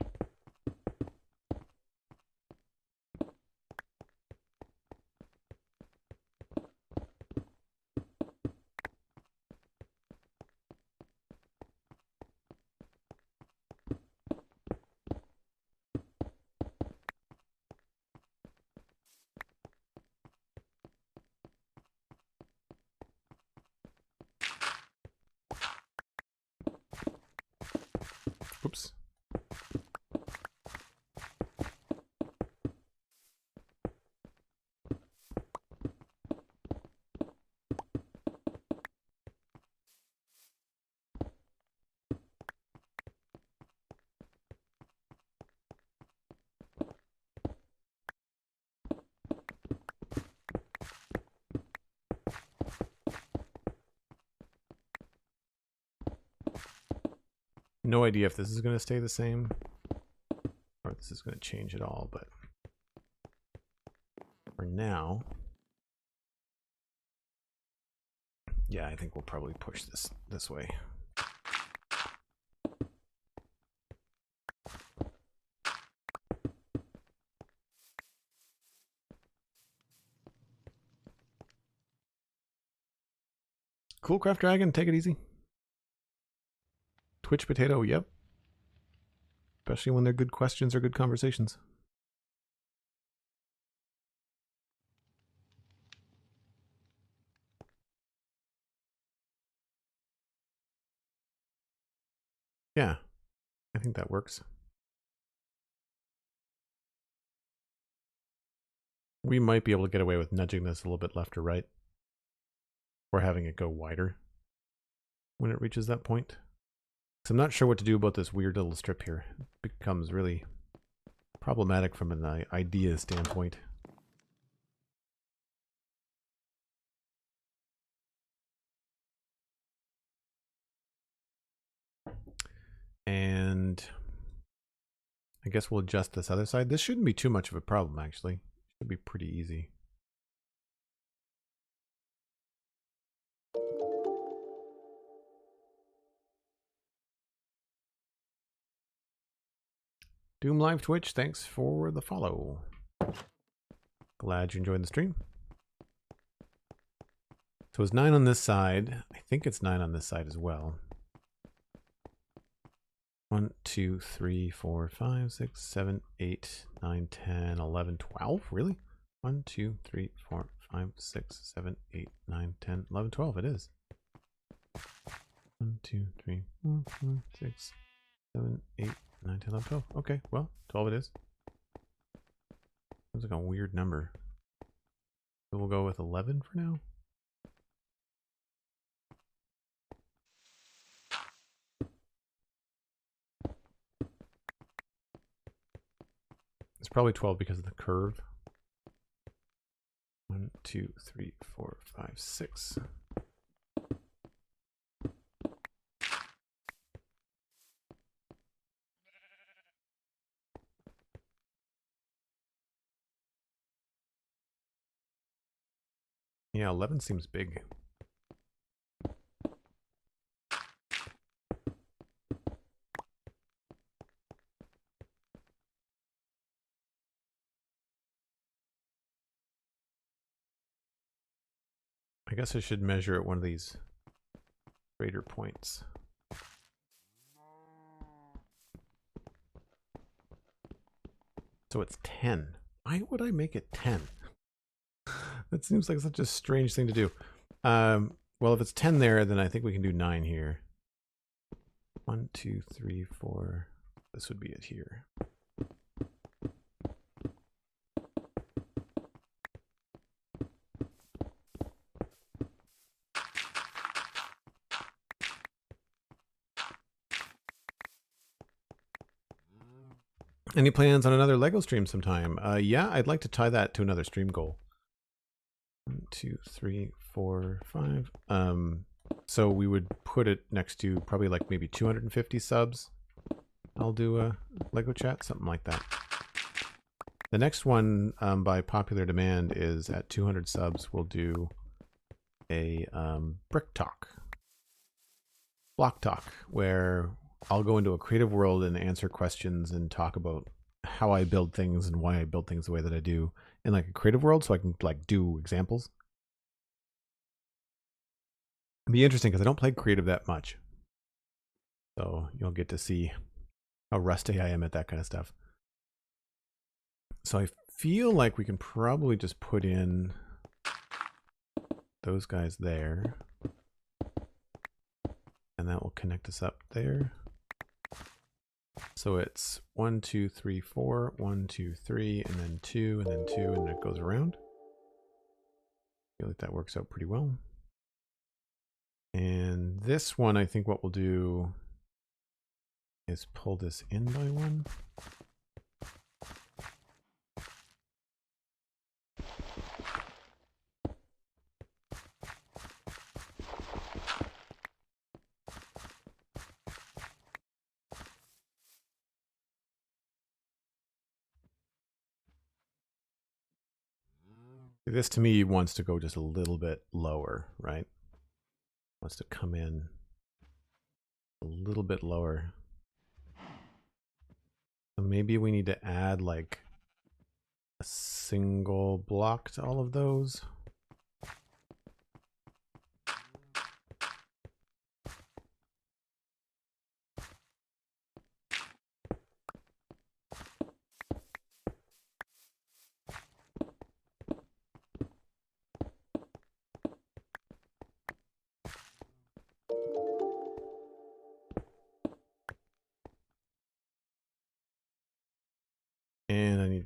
Oops. No idea if this is going to stay the same or if this is going to change at all, but for now, yeah, I think we'll probably push this way. Cool, Craft Dragon, take it easy. Twitch Potato, yep. especially when they're good questions or good conversations. Yeah, I think that works. We might be able to get away with nudging this a little bit left or right, or having it go wider when it reaches that point. So I'm not sure what to do about this weird little strip here. It becomes really problematic from an idea standpoint. And I guess we'll adjust this other side. This shouldn't be too much of a problem, actually. It should be pretty easy. Doom Live Twitch, thanks for the follow. Glad you enjoyed the stream. So it's 9 on this side. I think it's 9 on this side as well. 1, 2, 3, 4, 5, 6, 7, 8, 9, 10, 11, 12. Really? 1, 2, 3, 4, 5, 6, 7, 8, 9, 10, 11, 12. It is. 1, 2, 3, 4, 5, 6, 7, 8, 9, 10, 11, 12. Okay, well, 12 it is. Seems like a weird number. So we'll go with 11 for now. It's probably 12 because of the curve. 1, 2, 3, 4, 5, 6. Yeah, 11 seems big. I guess I should measure at one of these greater points. So it's 10. Why would I make it 10? That seems like such a strange thing to do. Well, if it's 10 there, then I think we can do 9 here. 1, 2, 3, 4. This would be it here. Any plans on another Lego stream sometime? Yeah, I'd like to tie that to another stream goal. 1, 2, 3, 4, 5. So we would put it next to probably like maybe 250 subs. I'll do a Lego chat, something like that. The next one, by popular demand, is at 200 subs. We'll do a brick talk, block talk, where I'll go into a creative world and answer questions and talk about how I build things and why I build things the way that I do in like a creative world, so I can like do examples. It'd be interesting because I don't play creative that much, so you'll get to see how rusty I am at that kind of stuff. So I feel like we can probably just put in those guys there, and that will connect us up there. So it's 1, 2, 3, 4, 1, 2, 3, and then 2, and then 2, and it goes around. I feel like that works out pretty well. And this one, I think what we'll do is pull this in by 1. This to me wants to go just a little bit lower, right? Wants to come in a little bit lower. So maybe we need to add like a single block to all of those.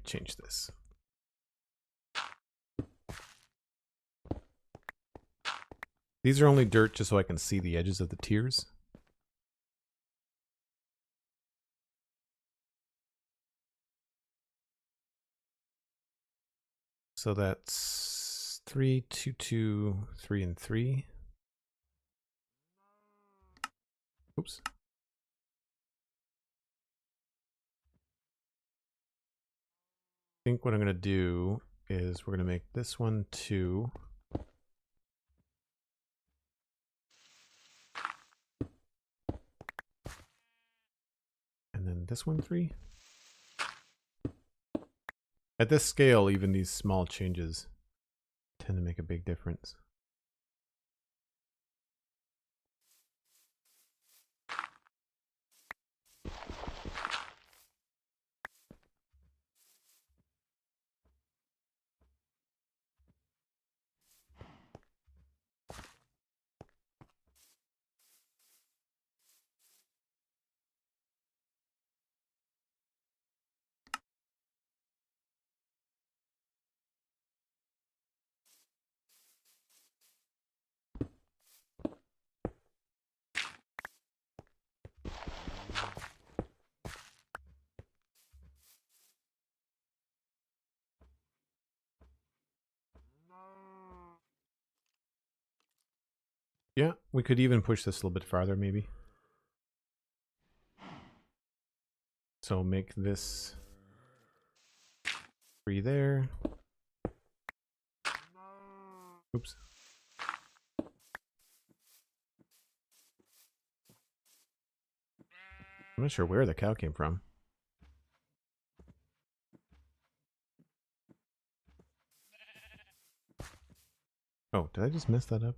change this. These are only dirt just so I can see the edges of the tiers. So that's 3, 2, 2, 3, and 3. Oops. I think what I'm going to do is we're going to make this one 2. And then this one 3. At this scale, even these small changes tend to make a big difference. Yeah, we could even push this a little bit farther, maybe. So make this 3 there. Oops. I'm not sure where the cow came from. Oh, did I just mess that up?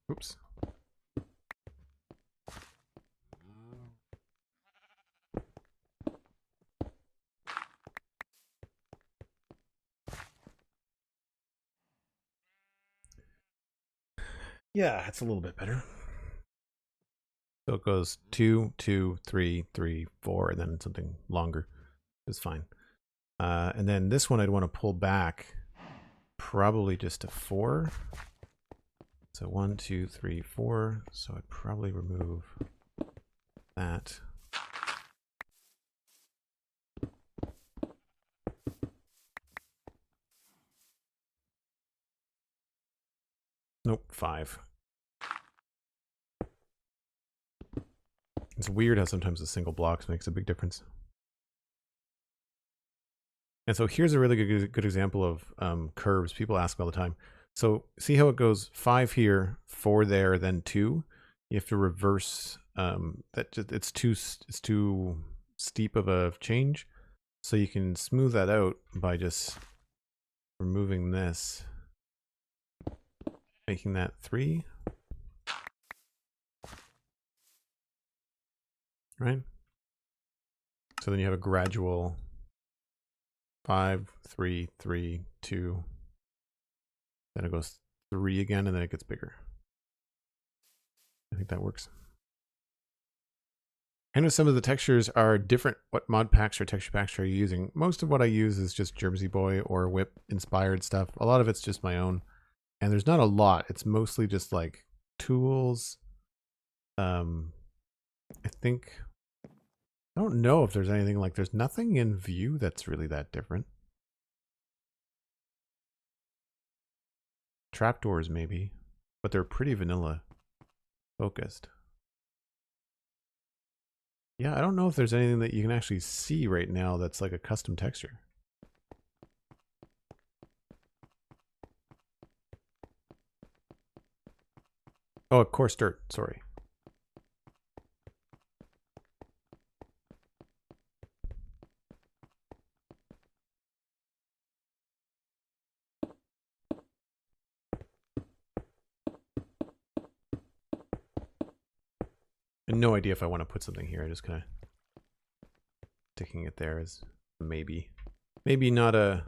Oops. Yeah, it's a little bit better. So it goes 2, 2, 3, 3, 4, and then something longer. It's fine. And then this one I'd want to pull back probably just to 4. So 1, 2, 3, 4. So I'd probably remove that. Nope, 5. It's weird how sometimes a single block makes a big difference. And so here's a really good example of curves. People ask all the time. So see how it goes 5 here, 4 there, then 2. You have to reverse that. It's too steep of a change. So you can smooth that out by just removing this, making that 3. Right? So then you have a gradual 5, 3, 3, 2. Then it goes 3 again, and then it gets bigger. I think that works. I know some of the textures are different. What mod packs or texture packs are you using? Most of what I use is just Jersey Boy or Whip inspired stuff. A lot of it's just my own. And there's not a lot. It's mostly just like tools. I think, I don't know if there's anything like, there's nothing in Vue that's really that different. Trapdoors maybe, but they're pretty vanilla focused. Yeah, I don't know if there's anything that you can actually see right now that's like a custom texture. Oh, coarse dirt, sorry. I have no idea if I want to put something here. I just kind of sticking it there is maybe. Maybe not a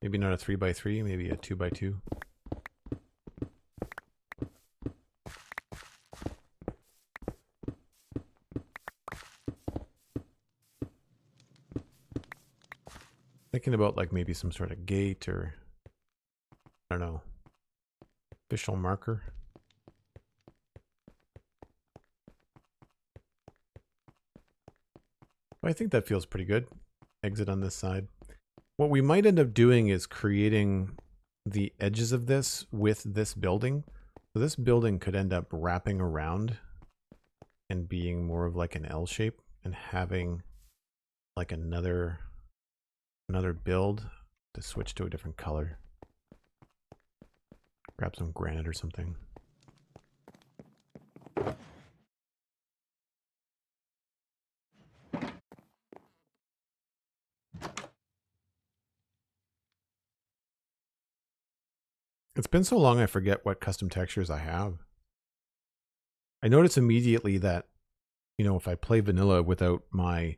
3x3, maybe a 2x2. Thinking about like maybe some sort of gate or I don't know, official marker. I think that feels pretty good. Exit on this side. What we might end up doing is creating the edges of this with this building. So this building could end up wrapping around and being more of like an L shape and having like another build to switch to a different color. Grab some granite or something. It's been so long I forget what custom textures I have. I notice immediately that, you know, if I play vanilla without my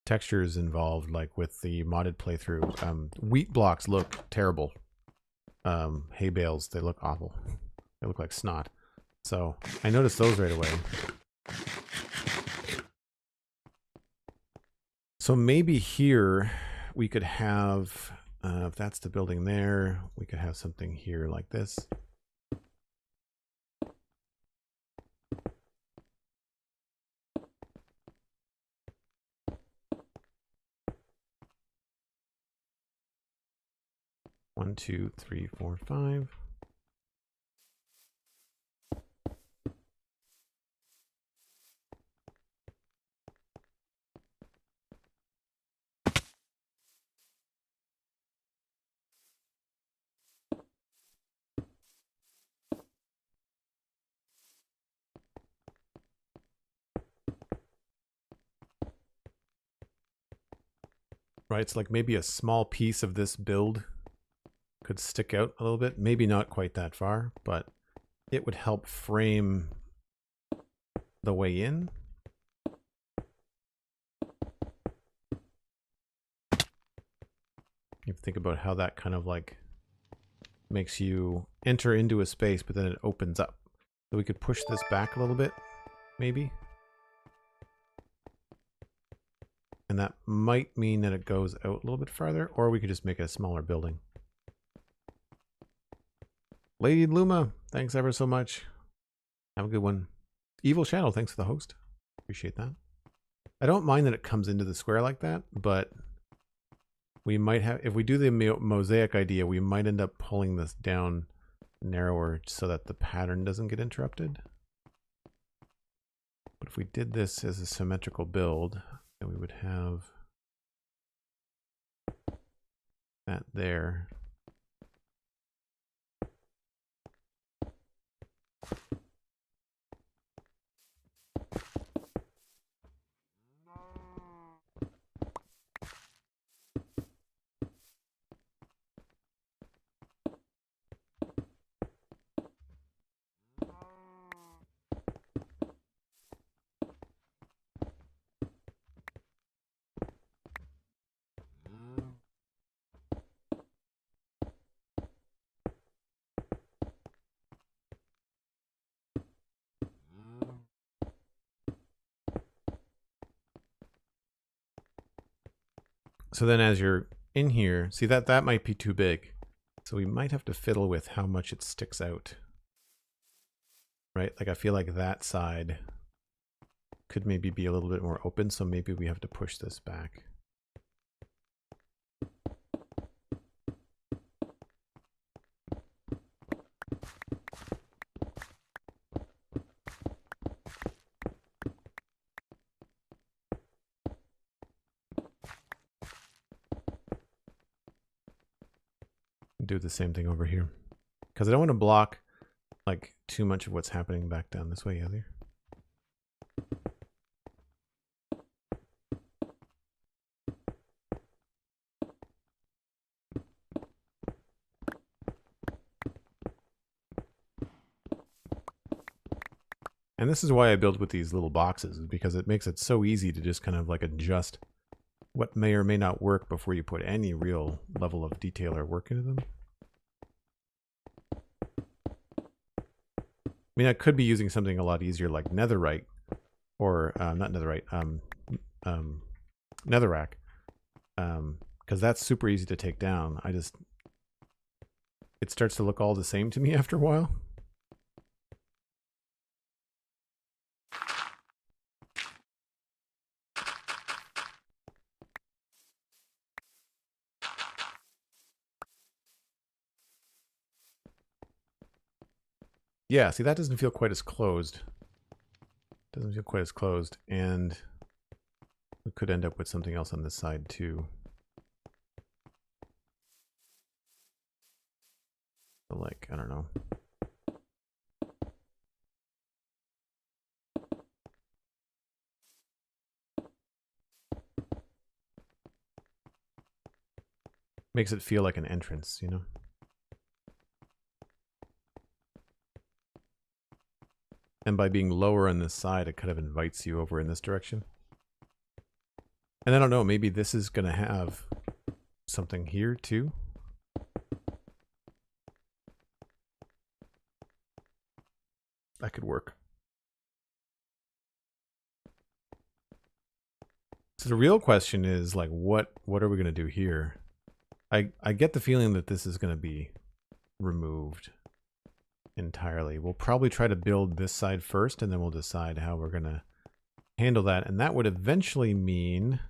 textures involved, like with the modded playthrough, wheat blocks look terrible. Hay bales, they look awful. They look like snot. So I noticed those right away. So maybe here we could have, if that's the building there, we could have something here like this. One, two, three, four, five. Right, it's like maybe a small piece of this build could stick out a little bit. Maybe not quite that far, but it would help frame the way in. You think about how that kind of like makes you enter into a space, but then it opens up. So we could push this back a little bit, maybe. And that might mean that it goes out a little bit farther, or we could just make it a smaller building. Lady Luma, thanks ever so much. Have a good one. Evil Shadow, thanks for the host. Appreciate that. I don't mind that it comes into the square like that, but we might have, if we do the mosaic idea, we might end up pulling this down narrower so that the pattern doesn't get interrupted. But if we did this as a symmetrical build, then we would have that there. So then as you're in here, see that might be too big. So we might have to fiddle with how much it sticks out. Right? Like I feel like that side could maybe be a little bit more open, so maybe we have to push this back. Do the same thing over here, because I don't want to block like too much of what's happening back down this way either. And this is why I build with these little boxes, is because it makes it so easy to just kind of like adjust what may or may not work before you put any real level of detail or work into them. I mean, I could be using something a lot easier like netherite, or not netherite, netherrack, because that's super easy to take down. It starts to look all the same to me after a while. Yeah, see, that doesn't feel quite as closed. Doesn't feel quite as closed, and we could end up with something else on this side too. Like, I don't know. Makes it feel like an entrance, you know? And by being lower on this side, it kind of invites you over in this direction. And I don't know, maybe this is going to have something here too. That could work. So the real question is, like, what are we going to do here? I get the feeling that this is going to be removed entirely. We'll probably try to build this side first, and then we'll decide how we're going to handle that. And that would eventually mean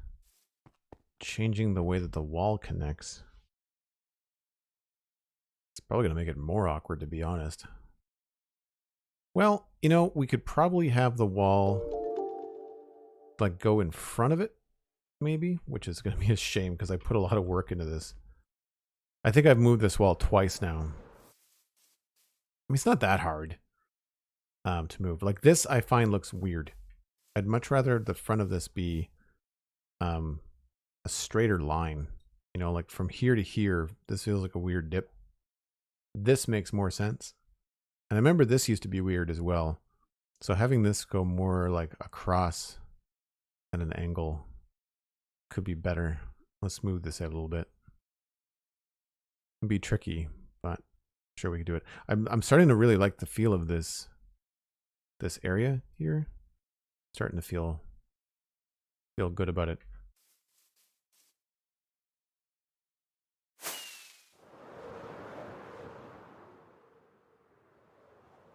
changing the way that the wall connects. It's probably going to make it more awkward, to be honest. Well, you know, we could probably have the wall like go in front of it, maybe, which is going to be a shame because I put a lot of work into this. I think I've moved this wall twice now. I mean, it's not that hard to move. Like this, I find looks weird. I'd much rather the front of this be a straighter line. You know, like from here to here, this feels like a weird dip. This makes more sense. And I remember this used to be weird as well. So having this go more like across at an angle could be better. Let's smooth this out a little bit. It'd be tricky, but I'm sure we could do it. I'm starting to really like the feel of this area here. Starting to feel good about it.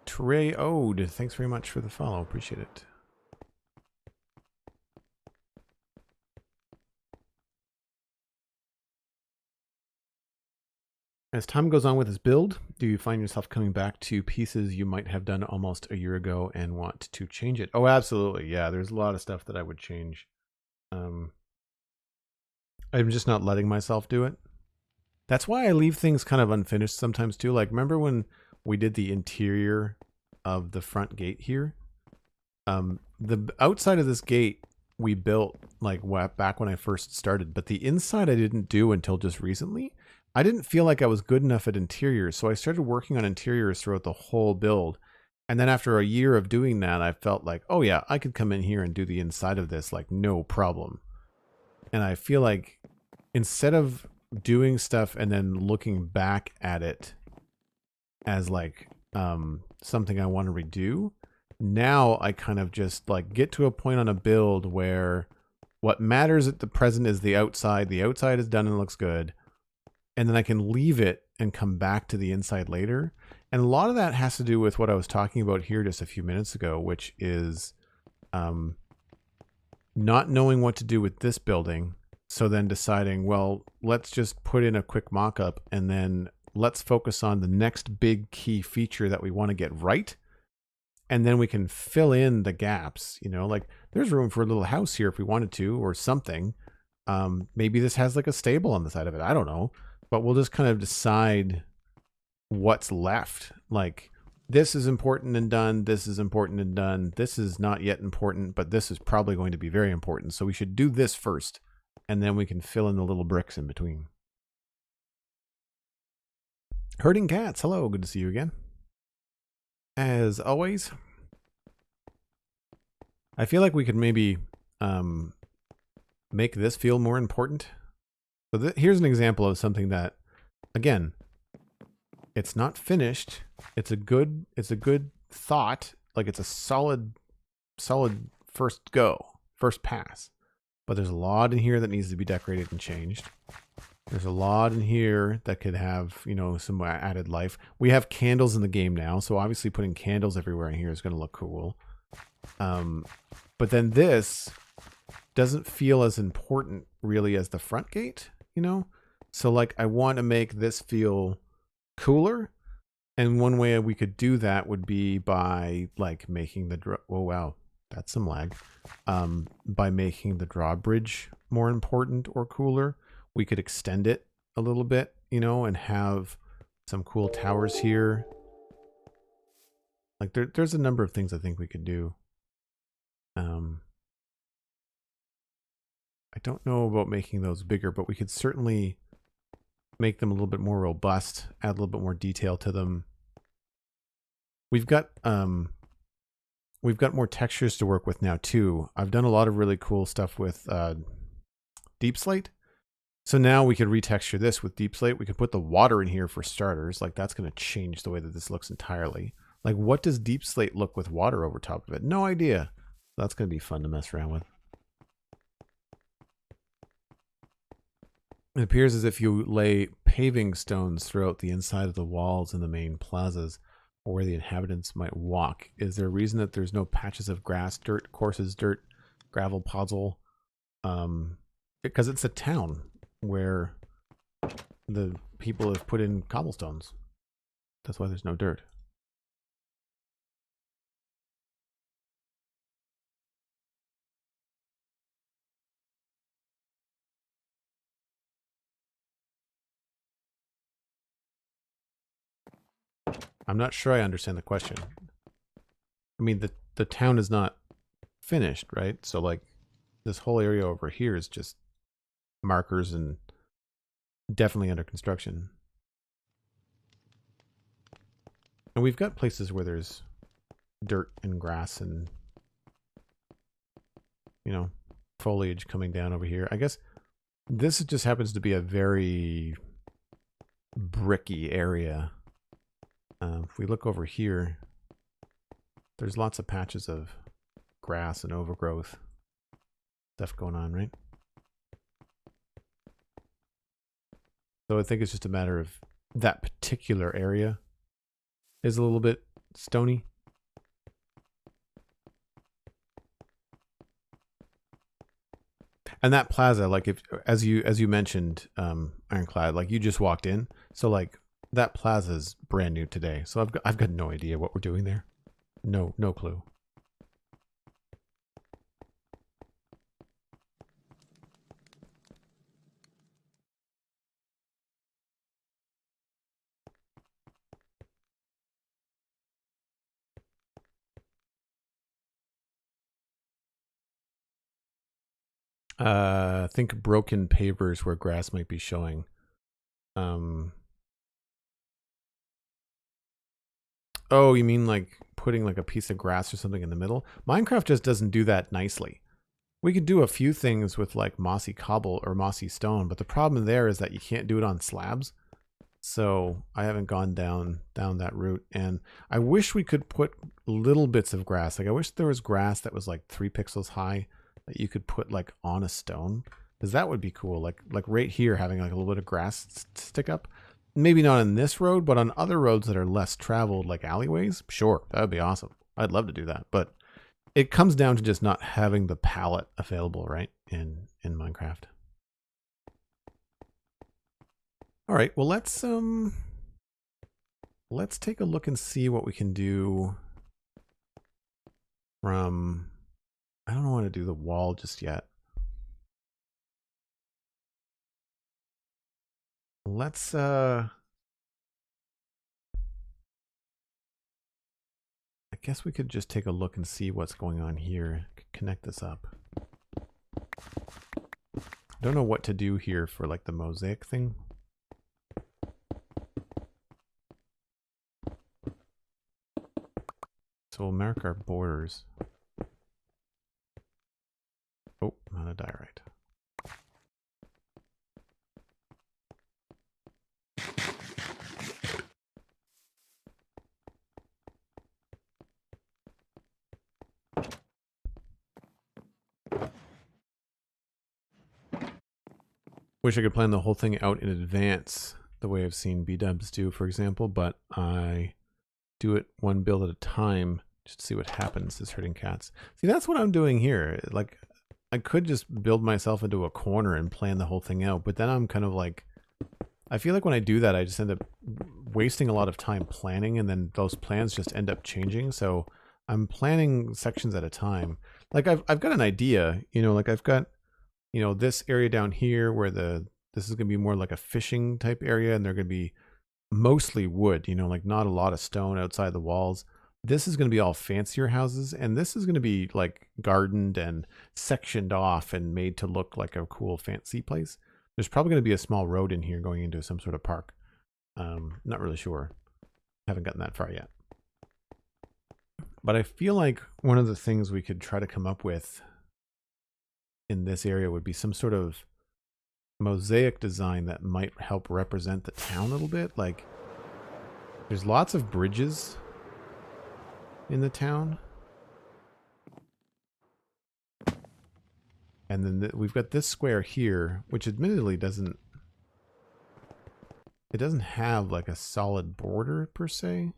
Trey Ode, thanks very much for the follow. Appreciate it. As time goes on with this build, do you find yourself coming back to pieces you might have done almost a year ago and want to change it? Oh, absolutely. Yeah, there's a lot of stuff that I would change. I'm just not letting myself do it. That's why I leave things kind of unfinished sometimes too. Like, remember when we did the interior of the front gate here? The outside of this gate we built like back when I first started, but the inside I didn't do until just recently. I didn't feel like I was good enough at interiors, so I started working on interiors throughout the whole build. And then after a year of doing that, I felt like, oh yeah, I could come in here and do the inside of this like no problem. And I feel like instead of doing stuff and then looking back at it as like something I want to redo, now I kind of just like get to a point on a build where what matters at the present is the outside. The outside is done and looks good. And then I can leave it and come back to the inside later. And a lot of that has to do with what I was talking about here just a few minutes ago, which is not knowing what to do with this building. So then deciding, well, let's just put in a quick mock-up and then let's focus on the next big key feature that we want to get right. And then we can fill in the gaps, you know, like there's room for a little house here if we wanted to, or something. Maybe this has like a stable on the side of it. I don't know. But we'll just kind of decide what's left. Like, this is important and done. This is important and done. This is not yet important, but this is probably going to be very important. So we should do this first, and then we can fill in the little bricks in between. Herding Cats, hello. Good to see you again. As always, I feel like we could maybe make this feel more important. So here's an example of something that, again, it's not finished. It's a good thought. Like it's a solid first pass. But there's a lot in here that needs to be decorated and changed. There's a lot in here that could have, you know, some added life. We have candles in the game now, so obviously putting candles everywhere in here is going to look cool. But then this doesn't feel as important really as the front gate, you know? So like I want to make this feel cooler. And one way we could do that would be by like making the, oh wow, that's some lag. By making the drawbridge more important or cooler. We could extend it a little bit, you know, and have some cool towers here. Like there's a number of things I think we could do. I don't know about making those bigger, but we could certainly make them a little bit more robust, add a little bit more detail to them. We've got more textures to work with now too. I've done a lot of really cool stuff with deep slate. So now we could retexture this with deep slate. We could put the water in here for starters. Like that's going to change the way that this looks entirely. Like what does deep slate look with water over top of it? No idea. That's going to be fun to mess around with. It appears as if you lay paving stones throughout the inside of the walls in the main plazas or where the inhabitants might walk. Is there a reason that there's no patches of grass, dirt, courses, dirt, gravel, puzzle? Because it's a town where the people have put in cobblestones. That's why there's no dirt. I'm not sure I understand the question. I mean, the town is not finished, right? So like this whole area over here is just markers and definitely under construction. And we've got places where there's dirt and grass and, you know, foliage coming down over here. I guess this just happens to be a very bricky area. If we look over here, there's lots of patches of grass and overgrowth stuff going on, right? So I think it's just a matter of that particular area is a little bit stony. And that plaza, like if as you mentioned, Ironclad, like you just walked in, so like that plaza is brand new today. So I've got no idea what we're doing there. No clue. I think broken pavers where grass might be showing. Oh, you mean like putting like a piece of grass or something in the middle? Minecraft just doesn't do that nicely. We could do a few things with like mossy cobble or mossy stone, but the problem there is that you can't do it on slabs. So I haven't gone down that route. And I wish we could put little bits of grass. Like I wish there was grass that was like 3 pixels high that you could put like on a stone, because that would be cool. Like right here, having like a little bit of grass stick up. Maybe not on this road, but on other roads that are less traveled, like alleyways. Sure, that would be awesome. I'd love to do that. But it comes down to just not having the palette available, right, in Minecraft. All right, well let's take a look and see what we can do from. I don't want to do the wall just yet. Let's I guess we could just take a look and see what's going on here. Connect this up. I don't know what to do here for like the mosaic thing. So we'll mark our borders. Oh, not a diorite. Wish I could plan the whole thing out in advance the way I've seen B-dubs do, for example, but I do it one build at a time just to see what happens to herding cats. See, that's what I'm doing here. Like, I could just build myself into a corner and plan the whole thing out, but then I'm kind of like, I feel like when I do that, I just end up wasting a lot of time planning, and then those plans just end up changing. So I'm planning sections at a time. Like I've got an idea, you know, like I've got, you know, this area down here where this is going to be more like a fishing type area, and they're going to be mostly wood, you know, like not a lot of stone outside the walls. This is going to be all fancier houses, and this is going to be like gardened and sectioned off and made to look like a cool fancy place. There's probably going to be a small road in here going into some sort of park. Not really sure. Haven't gotten that far yet. But I feel like one of the things we could try to come up with in this area would be some sort of mosaic design that might help represent the town a little bit. Like, there's lots of bridges in the town. And then we've got this square here, which admittedly doesn't have like a solid border per se.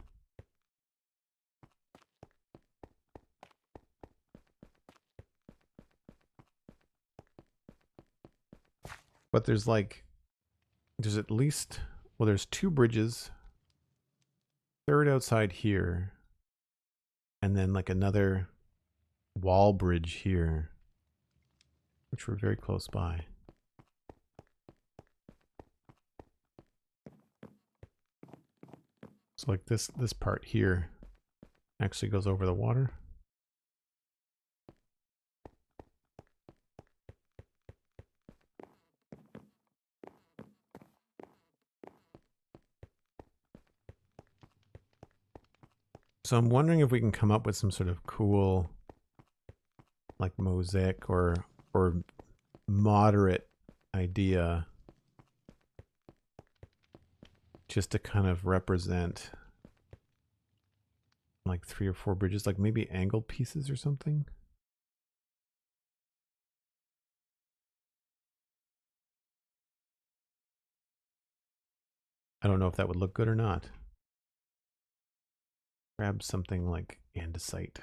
But there's at least, well, there's 2 bridges, 3rd outside here, and then like another wall bridge here, which we're very close by. So like this part here actually goes over the water. So I'm wondering if we can come up with some sort of cool like mosaic or moderate idea just to kind of represent like 3 or 4 bridges, like maybe angled pieces or something. I don't know if that would look good or not. Grab something like andesite,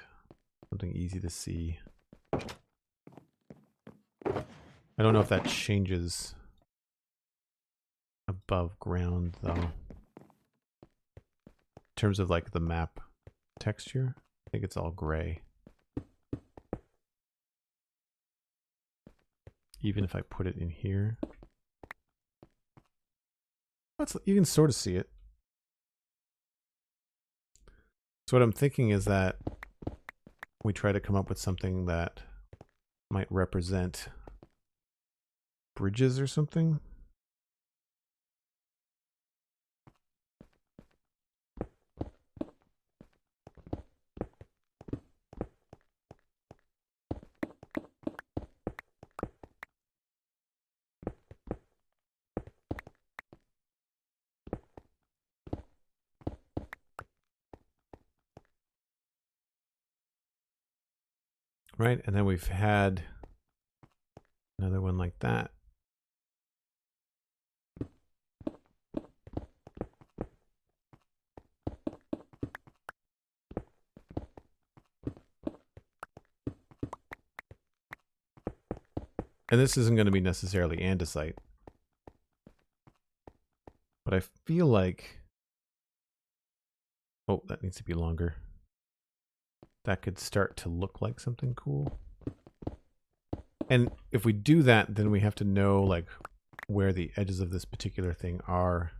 something easy to see. I don't know if that changes above ground though. In terms of like the map texture, I think it's all gray. Even if I put it in here, you can sort of see it. So what I'm thinking is that we try to come up with something that might represent bridges or something. Right, and then we've had another one like that. And this isn't going to be necessarily andesite, but I feel like, oh, that needs to be longer. That could start to look like something cool. And if we do that, then we have to know like where the edges of this particular thing are,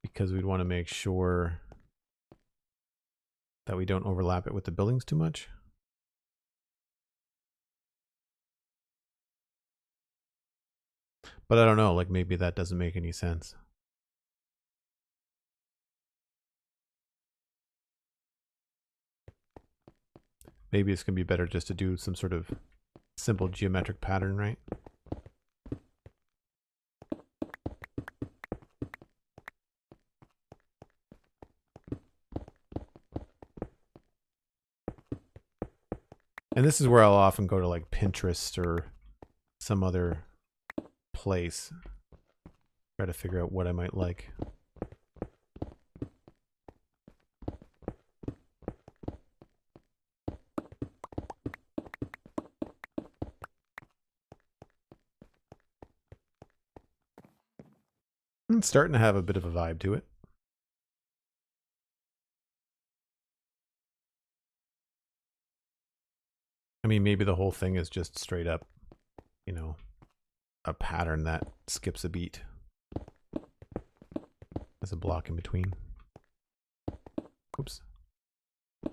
because we'd want to make sure that we don't overlap it with the buildings too much. But I don't know, like maybe that doesn't make any sense. Maybe it's going to be better just to do some sort of simple geometric pattern, right? And this is where I'll often go to like Pinterest or some other place. Try to figure out what I might like. It's starting to have a bit of a vibe to it. I mean, maybe the whole thing is just straight up, you know, a pattern that skips a beat. There's a block in between. Oops. I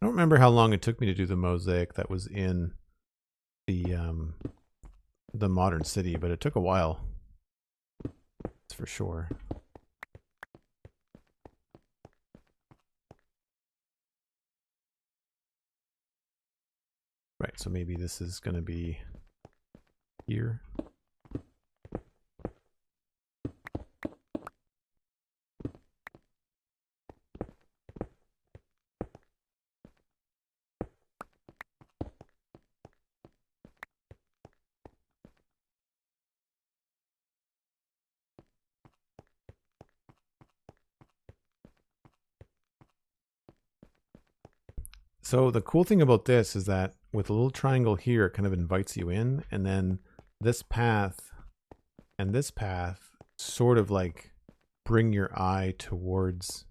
don't remember how long it took me to do the mosaic that was in the modern city, but it took a while. That's for sure. Right, so maybe this is going to be here. So the cool thing about this is that with a little triangle here, it kind of invites you in, and then this path and this path sort of like bring your eye towards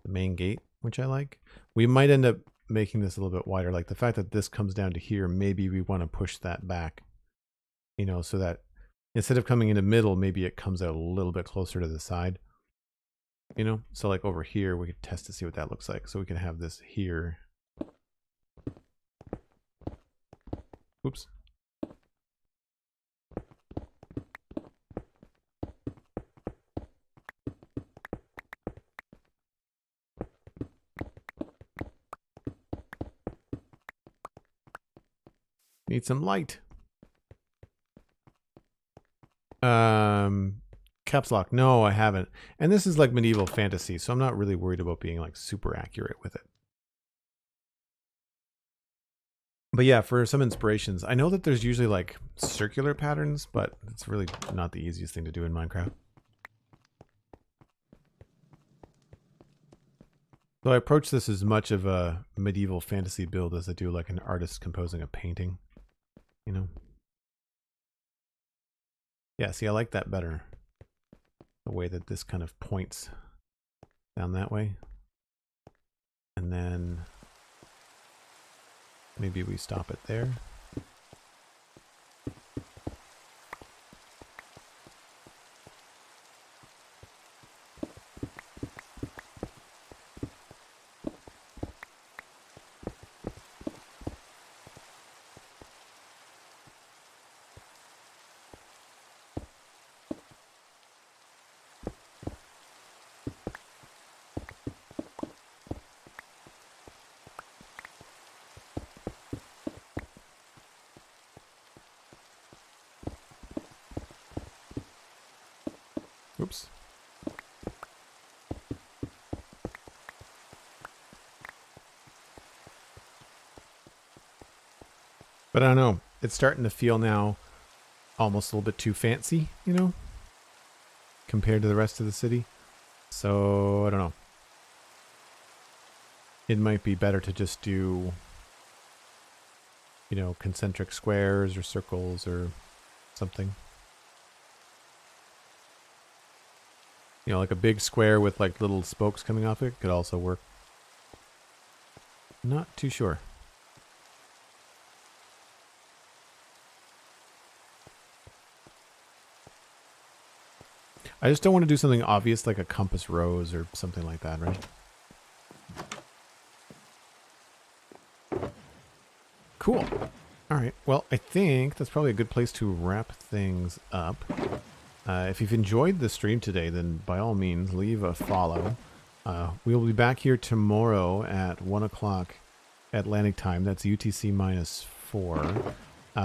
the main gate, which I like. We might end up making this a little bit wider. Like the fact that this comes down to here, maybe we want to push that back, you know, so that instead of coming in the middle, maybe it comes out a little bit closer to the side, you know? So like over here, we could test to see what that looks like. So we can have this here. Oops. Need some light. Caps lock. No, I haven't. And this is like medieval fantasy, so I'm not really worried about being like super accurate with it. But yeah, for some inspirations, I know that there's usually like circular patterns, but it's really not the easiest thing to do in Minecraft. So I approach this as much of a medieval fantasy build as I do like an artist composing a painting, you know? Yeah, see, I like that better. The way that this kind of points down that way. And then maybe we stop it there. Oops. But I don't know. It's starting to feel now almost a little bit too fancy, you know, compared to the rest of the city. So I don't know. It might be better to just do, you know, concentric squares or circles or something. You know, like a big square with like little spokes coming off it could also work. Not too sure. I just don't want to do something obvious like a compass rose or something like that, right? Cool. All right. Well, I think that's probably a good place to wrap things up. If you've enjoyed the stream today, then by all means, leave a follow. We'll be back here tomorrow at 1 o'clock Atlantic time. That's UTC -4.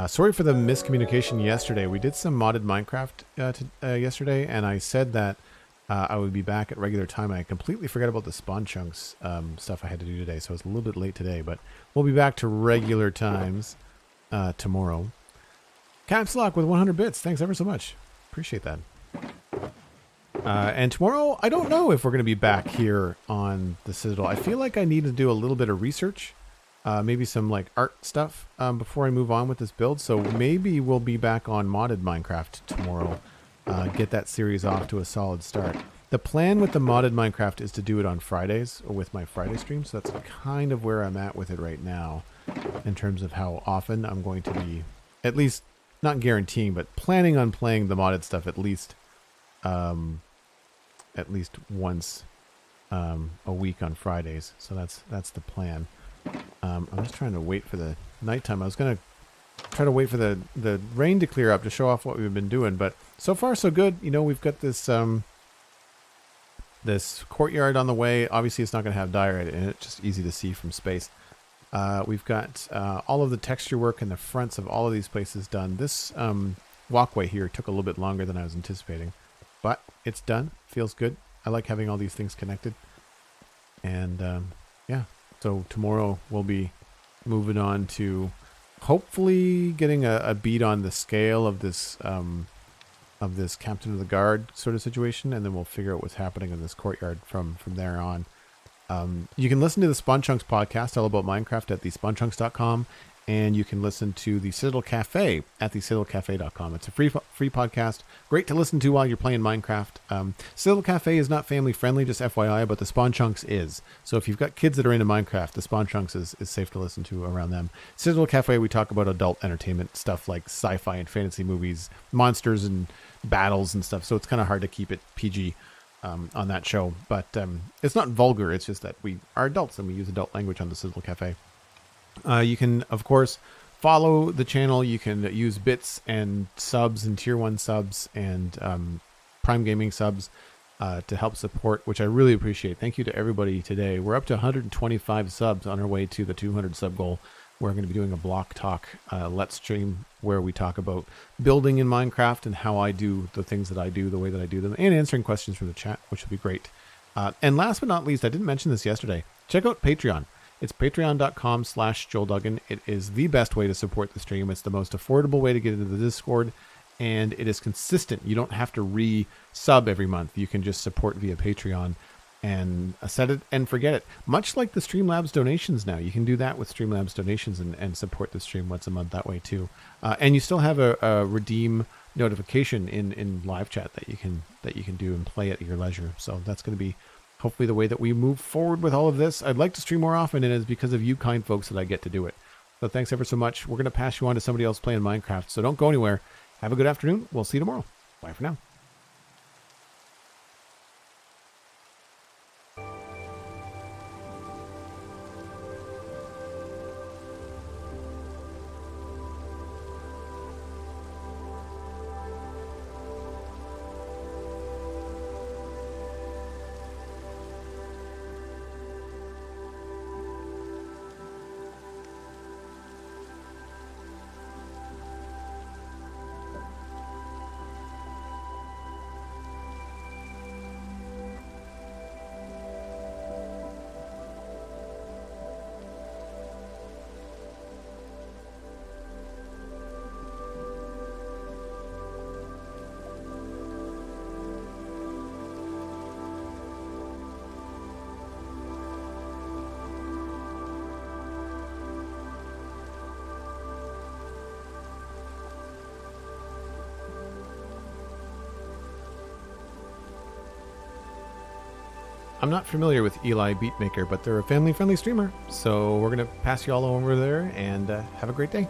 Sorry for the miscommunication yesterday. We did some modded Minecraft yesterday, and I said that I would be back at regular time. I completely forgot about the spawn chunks stuff I had to do today, so it's a little bit late today, but we'll be back to regular times. tomorrow. Caps Lock with 100 bits. Thanks ever so much. Appreciate that. And tomorrow, I don't know if we're going to be back here on the Citadel. I feel like I need to do a little bit of research. Maybe some like art stuff before I move on with this build. So maybe we'll be back on modded Minecraft tomorrow. Get that series off to a solid start. The plan with the modded Minecraft is to do it on Fridays with my Friday stream. So that's kind of where I'm at with it right now in terms of how often I'm going to be, at least not guaranteeing, but planning on playing the modded stuff at least once a week on Fridays. So that's the plan. I'm just trying to wait for the nighttime. I was going to try to wait for the rain to clear up to show off what we've been doing, but so far so good. You know, we've got this this courtyard on the way. Obviously it's not going to have diorite in it. It's just easy to see from space. We've got all of the texture work in the fronts of all of these places done. This walkway here took a little bit longer than I was anticipating, but it's done. Feels good. I like having all these things connected. And yeah, so tomorrow we'll be moving on to hopefully getting a beat on the scale of this Captain of the Guard sort of situation, and then we'll figure out what's happening in this courtyard from there on. You can listen to the Spawn Chunks podcast all about Minecraft at thespawnchunks.com, and you can listen to the Citadel Cafe at thecitadelcafe.com. It's a free podcast, great to listen to while you're playing Minecraft. Citadel Cafe is not family friendly, just FYI, but the Spawn Chunks is. So if you've got kids that are into Minecraft, the Spawn Chunks is safe to listen to around them. Citadel Cafe, we talk about adult entertainment stuff like sci-fi and fantasy movies, monsters and battles and stuff. So it's kind of hard to keep it PG on that show, but it's not vulgar. It's just that we are adults and we use adult language on the Citadel Cafe. You can, of course, follow the channel. You can use bits and subs and tier 1 subs and Prime Gaming subs to help support, which I really appreciate. Thank you to everybody today. We're up to 125 subs on our way to the 200 sub goal. We're going to be doing a block talk let's stream where we talk about building in Minecraft and how I do the things that I do, the way that I do them, and answering questions from the chat, which will be great. And last but not least, I didn't mention this yesterday. Check out Patreon. It's patreon.com/JoelDuggan. It is the best way to support the stream. It's the most affordable way to get into the Discord, and it is consistent. You don't have to re-sub every month. You can just support via Patreon and set it and forget it. Much like the Streamlabs donations now. You can do that with Streamlabs donations and support the stream once a month that way too. And you still have a redeem notification in live chat that you can do and play at your leisure. So that's going to be hopefully the way that we move forward with all of this. I'd like to stream more often, and it is because of you kind folks that I get to do it. So thanks ever so much. We're going to pass you on to somebody else playing Minecraft, so don't go anywhere. Have a good afternoon. We'll see you tomorrow. Bye for now. I'm not familiar with Eli Beatmaker, but they're a family-friendly streamer, so we're going to pass you all over there, and have a great day.